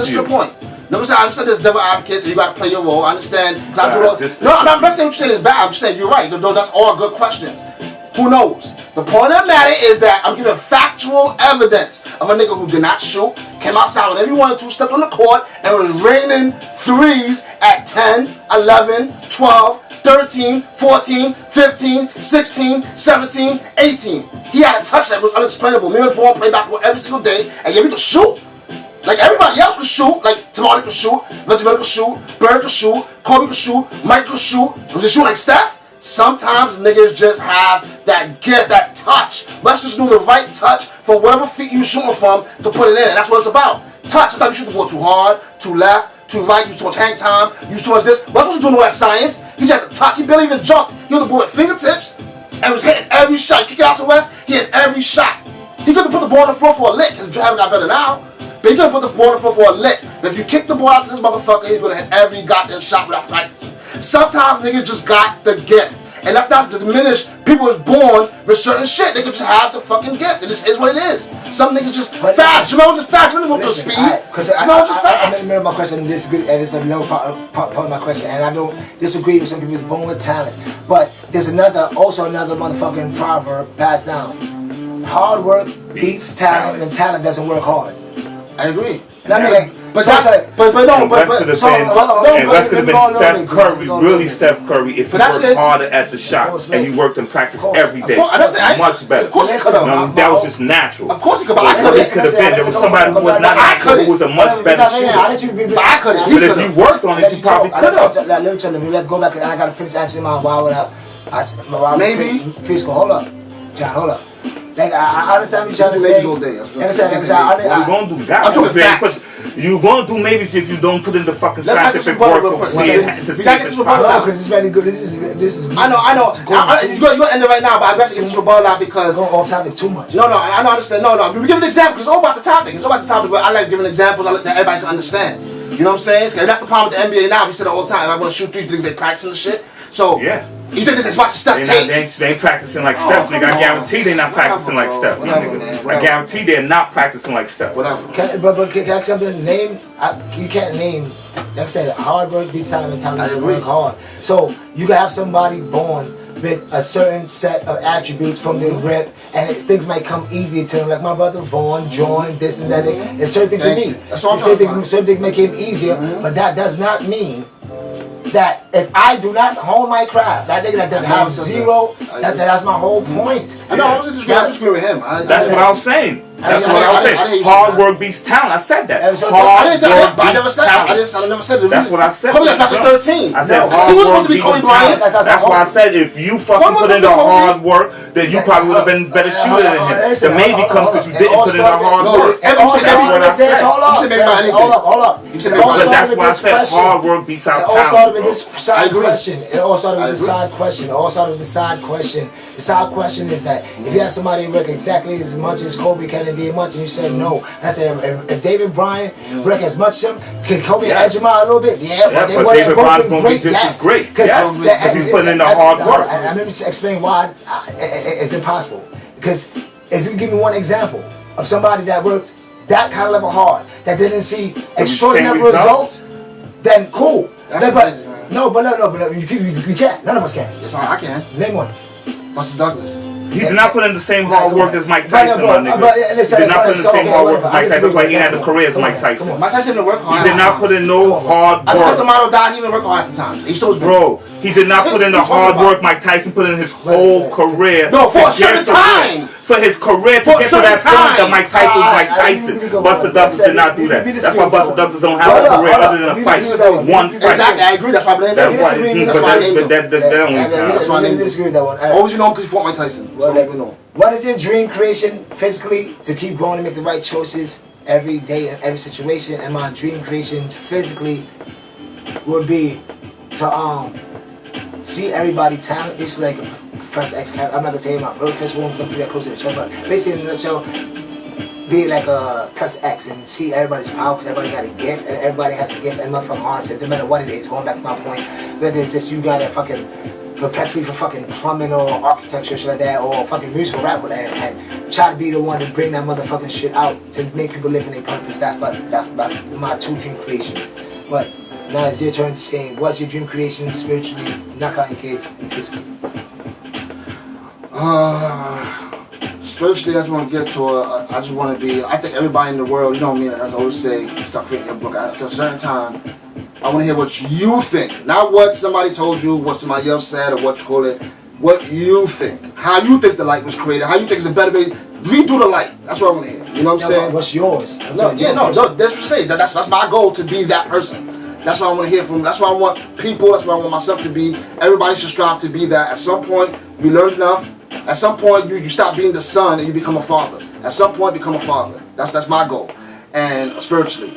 to the point. No, I understand there's devil advocates, you gotta play your role. I understand. I'm not saying what you're saying is bad. I'm just saying you're right. That's all good questions. Who knows? The point of the matter is that I'm giving factual evidence of a nigga who did not shoot, came outside whenever he wanted to, stepped on the court, and was raining threes at 10, 11, 12, 13, 14, 15, 16, 17, 18. He had a touch that was unexplainable. Me and Vaughn played basketball every single day, and yeah, we could shoot. Like everybody else could shoot, like Tamari could shoot, Benjamin could shoot, Bird could shoot, Kobe could shoot, Mike could shoot. Was he shooting like Steph? Sometimes niggas just have that gift, that touch. Let's just do the right touch from whatever feet you shooting from to put it in. And that's what it's about. Touch. Sometimes you shoot the ball too hard, too left, too right, you use too much hang time, you use too much this. What's supposed to do all that science? He just had to touch. He barely even jumped. He hit the ball with fingertips and was hitting every shot. Kick it out to West, he hit every shot. He could have put the ball on the floor for a lick. His haven't got better now. But he could have put the ball on the floor for a lick. But if you kick the ball out to this motherfucker, he's gonna hit every goddamn shot without practicing. Sometimes niggas just got the gift. And that's not to diminish people was born with certain shit. They could just have the fucking gift. It just is what it is. Some niggas just fast. Jamal just fast. Jamal just speed. Jamal just fast. I'm in the middle of my question and disagree, and it's another part of my question. And I don't disagree with some people who's born with talent. But there's also another motherfucking proverb passed down. Hard work beats talent, and talent doesn't work hard. I agree. And I mean, like, West could have been Steph Curry, really Steph Curry, if he worked harder at the shot and he worked and practiced every day. Much better. Of course he could have. That was just natural. Of course he could have. There was somebody who was not natural who was a much better shooter. But if you worked on it, you probably could have. Let me go back. I got to finish answering my why without. Maybe. Fiscal. Hold up. John, hold up. Like, I understand what you're trying to say. You're going to do that. I'm talking facts. You're going to do maybe if you don't put in the fucking scientific work to see this process. Because it's very good. This is. I know. You're going to end it right now, but I bet you can ball out because. Going off topic too much. No, I don't understand. No. We give an example because it's all about the topic. It's all about the topic, but I like giving examples that everybody can understand. You know what I'm saying? And that's the problem with the NBA now. We say it all the time. I want to shoot 3 threes, they practicing the shit. So, yeah. You think this is watching Steph tapes? They ain't practicing like Steph, nigga. I guarantee they not practicing like Steph, nigga. I guarantee they're not practicing like Steph. But can I something? You can't name. Like I said, hard work beats talent, and talent doesn't work hard. So you can have somebody born with a certain set of attributes from their rip, and things might come easier to them. Like my brother Vaughn joined this and that. There's certain things for me. Certain things make him easier, but that does not mean that if I do not hone my craft, that nigga that doesn't have zero, that's my whole point. I know, I was disagree with him. That's what I was saying. That's what I was saying. Hard work beats talent. I said that. I never said that. I never said that. That's what I said. Kobe got back to 13. I said hard work beats talent. That's why I said if you fucking put in the hard work, then you probably would have been better shooter than him. The maybe comes because you didn't put in the hard work. That's what I said. Hold up. But that's why I said hard work beats out talent. It all started with this side question. It all started with the side question. The side question is that if you have somebody work exactly as much as Kobe, can it be much? And you said no. And I said if David Bryant work as much as him, can Kobe edge him out a little bit? Yeah, but David Bryant's going to be just as great. Because he's putting in the hard work. And let me explain why it's impossible. Because if you give me one example of somebody that worked that kind of level hard, that didn't see extraordinary results, then cool. No, but you can't. None of us can. Yes, I can. Name one. Buster Douglas. He did not put in the same hard work as Mike Tyson, my nigga. He did not put in the same hard work as Mike Tyson. That's why he had the career as Mike Tyson. Mike Tyson didn't work hard. He did not put in no hard work. As the model died, he didn't work hard at the time. He still was bro. He did not put in the hard work Mike Tyson put in his whole career. No, for a certain time. For his career to get to that point that Mike Tyson was Mike Tyson. Buster Douglas did not do that. That's why Buster Douglas don't have a career other than a fight. One fight. Exactly, I agree. That's why I blame him. That's why I named him. That's why I disagree with that one. Always you know him because he fought Mike Tyson. What is your dream creation physically to keep growing and make the right choices every day in every situation? And my dream creation physically would be to see everybody talent. Basically like Professor X character. I'm not gonna tell you my real physical ones, something that close to the chest, but basically in a nutshell, be like a Professor X and see everybody's power because everybody got a gift and everybody has a gift and motherfucking hard. So no matter what it is, going back to my point, whether it's just you got a fucking perpetually for fucking plumbing or architecture shit like that or fucking musical rap with that and try to be the one to bring that motherfucking shit out to make people live in their purpose. That's my two dream creations. But now it's your turn to say what's your dream creation spiritually, not counting your kids, and physically. Spiritually, I just want to get to I just want to be, I think everybody in the world, you know what I mean, as I always say, start creating your book. After a certain time, I want to hear what you think. Not what somebody told you, what somebody else said, or what you call it. What you think. How you think the light was created. How you think it's a better way. Redo the light. That's what I want to hear. You know what I'm saying? What's yours? No, that's what I'm saying. That's my goal, to be that person. That's what I want to hear from. That's what I want people, that's what I want myself to be. Everybody should strive to be that. At some point, you learn enough. At some point, you stop being the son and you become a father. At some point, become a father. That's my goal. And spiritually,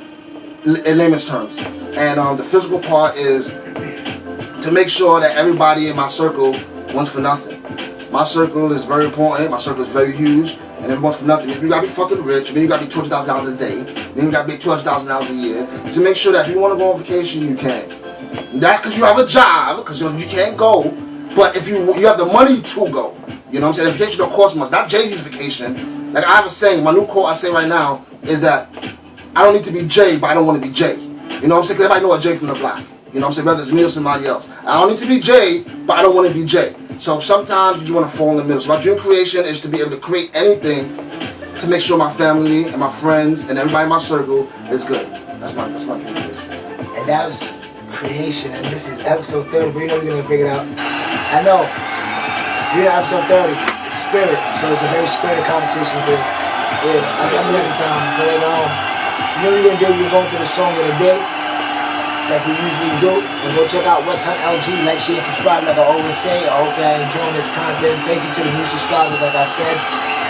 in layman's terms. And the physical part is to make sure that everybody in my circle wants for nothing. My circle is very important. My circle is very huge. And it wants for nothing. If you gotta be fucking rich, then you gotta be $200,000 a day. Then you gotta make $200,000 a year. To make sure that if you wanna go on vacation, you can. Not because you have a job, because you can't go. But if you have the money to go. You know what I'm saying? The vacation don't cost much. Not Jay-Z's vacation. Like I have a saying, my new quote I say right now is that I don't need to be Jay, but I don't want to be Jay. You know what I'm saying? Because everybody know a Jay from the block. You know what I'm saying? Whether it's me or somebody else. I don't need to be Jay, but I don't want to be Jay. So sometimes you just want to fall in the middle. So my dream creation is to be able to create anything to make sure my family and my friends and everybody in my circle is good. That's my dream creation. And that was creation, and this is episode 30, but you know we're going to figure it out. I know. We're in episode 30, spirit. So it's a very spirited conversation today. Yeah, as I'm at the time. But you know what we're going to do? We're going to the song of the day, like we usually do. And go check out West Hunt LG. Like, share, subscribe, like I always say. I hope y'all enjoying this content. Thank you to the new subscribers, like I said.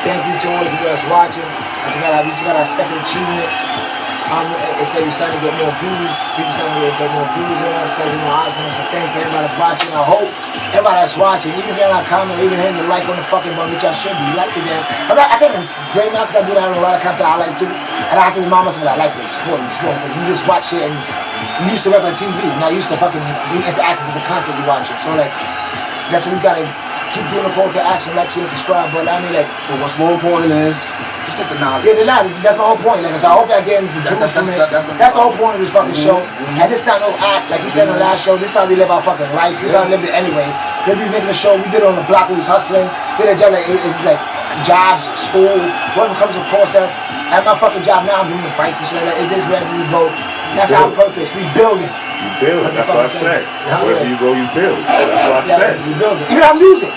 Thank you to all of you guys watching. We just got our second achievement. It said we starting to get more views. People starting to get more views on us, setting more eyes on us. So thank you everybody that's watching. I hope everybody that's watching, even if you're not commenting, even hitting the like on the fucking button, which I should be. Like the damn. I can't even blame out because I do that on a lot of content I like too. And I have to remind myself that I like to explore because you just watch shit and you used to regular TV. Now you used to fucking be interactive with the content you watching. So like, that's what we gotta keep doing the call to action, like, share, subscribe. But I mean, like, but what's more important is just take the knowledge. Yeah, the knowledge. That's my whole point. Like, so I hope y'all getting the truth from it. That's the whole point of this fucking show. And this not no act. Like he said in the last show, this is how we live our fucking life. This is how we live it anyway. Whether you making a show, we did it on the block, we was hustling. Did a job, like, it's like jobs, school, whatever comes to process. At my fucking job now, I'm doing the fights and shit like that. It's just wherever we go. That's our purpose. We building. You build. That's what I said. Wherever you go, you build. That's what I said. We building. Even our music.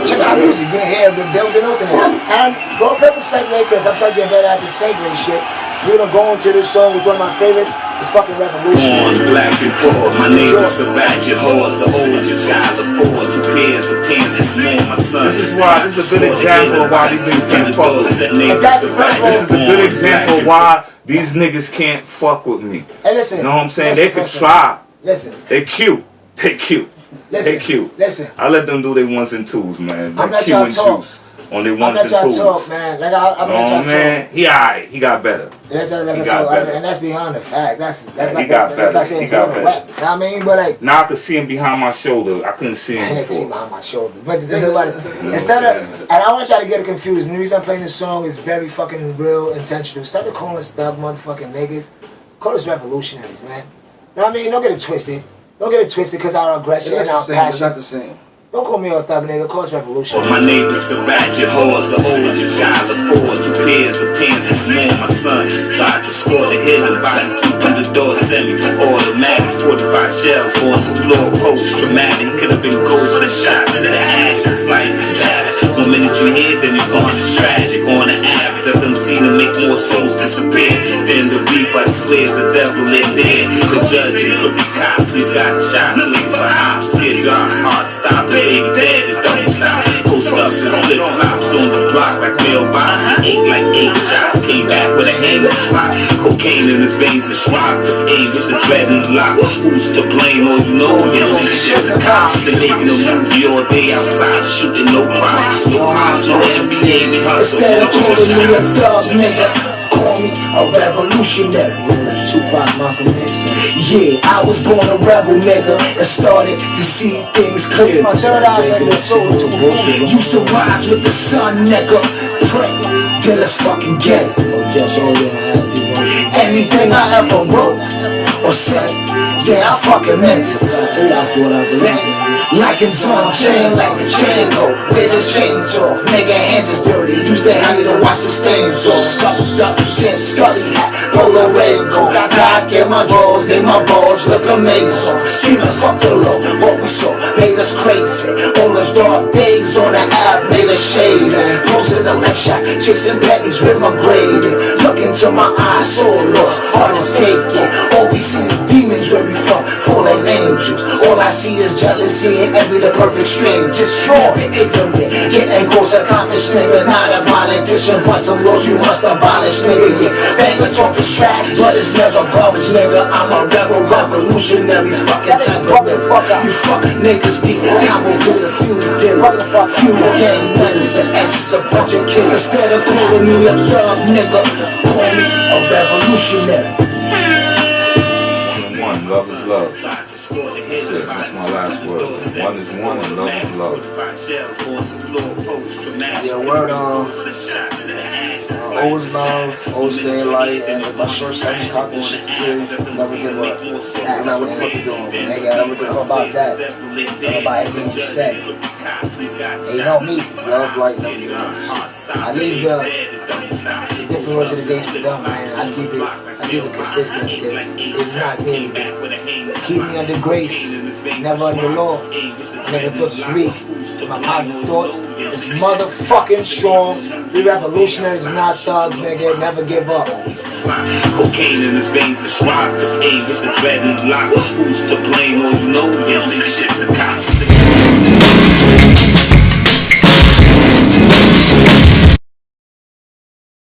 Check out our music. You're gonna hear the building notes in it. And go perfect segue because I'm starting to get better at this segue shit. We're gonna go into this song with one of my favorites. It's fucking Revolution. Born black and poor, my name is Sebastian Horse. The whole of the child of four, 2 pairs of pants and small, my son. This is a good example of why these niggas can't fuck with me. This is a good example of why these niggas can't fuck with me. Hey, listen. You know what I'm saying? They could try. Listen. They cute. They cute. Listen. They cute. Listen. I let them do their ones and twos, man. I'm Like not y'all talk. Juss on their ones and twos. Talk, man. Like I'm not y'all man. talk. He alright. He got better. He got better. And that's beyond the fact. That's he got better. That's like saying he got better. Whack. You know what I mean? But like, now I could see him behind my shoulder. I couldn't see him I can before. see behind my shoulder. But the thing about it is, instead of, and I don't want y'all to get it confused. And the reason I'm playing this song is very fucking real, intentional. Instead of calling us thug motherfucking niggas, call us revolutionaries, man. You know what I mean? Don't get it twisted. Don't get it twisted because our aggression and our passion. It's not the same. Don't call me a thug, nigga. Call us revolution. My neighbors are ratchet whores, the oldest child of four. 2 pairs of pants and small. My son tried to score the hit and body keeping the door semi-automatic. 45 shells on the floor, post dramatic. Could have been ghost and shot to the ass. It's like a savage. 1 minute you hear, then you're gone. It's tragic. On the average, of them seen to make more souls disappear. Then the reaper swears the devil in there. The judge and crooked cops, he's got the shot. Looking for ops, teardrops, heart stopping. Baby dead, it don't stop. Post ups and flip flops on the block like mailbox. He ate like 8 shots, came back with a hanging spot. Cocaine in his veins and schlock. Just aim with the dread and the lock. Who's to blame? All you know is shit the cops. They making a movie all day outside shooting no props. No ops, no NBA, we hustle. Instead of calling me a thug, nigga, call me a revolutionary. Tupac, Malcolm X. Yeah, I was born a rebel, nigga, and started to see things clear. My third eye used to rise with the sun, nigga. Pray, then let's fucking get it. Anything I ever wrote or said, yeah, I fucking meant it. Like it's on chain, like the chain go, with the chains off. Nigga hands is dirty, use the hammer to wash the stains off. Scuffed up, tin scully hat, polo red go. Back in my drawers, made my bulge look amazing. Screaming fuck the law, what we saw made us crazy. All those dark days on the app made us shady. Posted up like shot, chasing pennies with my grading. Look into my eyes, soul lost, heart is vacant. All we see is demons where we from, fallen angels. All I see is jealousy and envy, the perfect string. Just strong and ignorant, getting goals accomplished, nigga. Not a politician, but some laws you must abolish, nigga. Yeah, banger talk is trash, but it's never garbage, nigga. I'm a rebel, revolutionary, fucking temperament. You fuck niggas deep, combo with a few dealers, few gang members and asses, a bunch of killers. Instead of calling me a thug, nigga, call me a revolutionary. Love is love. That's it. That's my last word. One is one and love is love. Yeah, word always love, always stay alive, and my short sentence talk this shit to kids, never give up. That's not what the fuck you doing, nigga. I don't give a about that. Don't about everything you said. Ain't no me. Love, light, never give up. I leave the different words of the days for them, man. I keep it consistent because it's not me. Keep me under grace, never under law. Never feel just weak. My positive thoughts is motherfucking strong. We revolutionaries, not thugs, nigga. Never give up. Cocaine in his veins and schlock. Aim with the dread and lock. Who's to blame? All you know is shit the cops.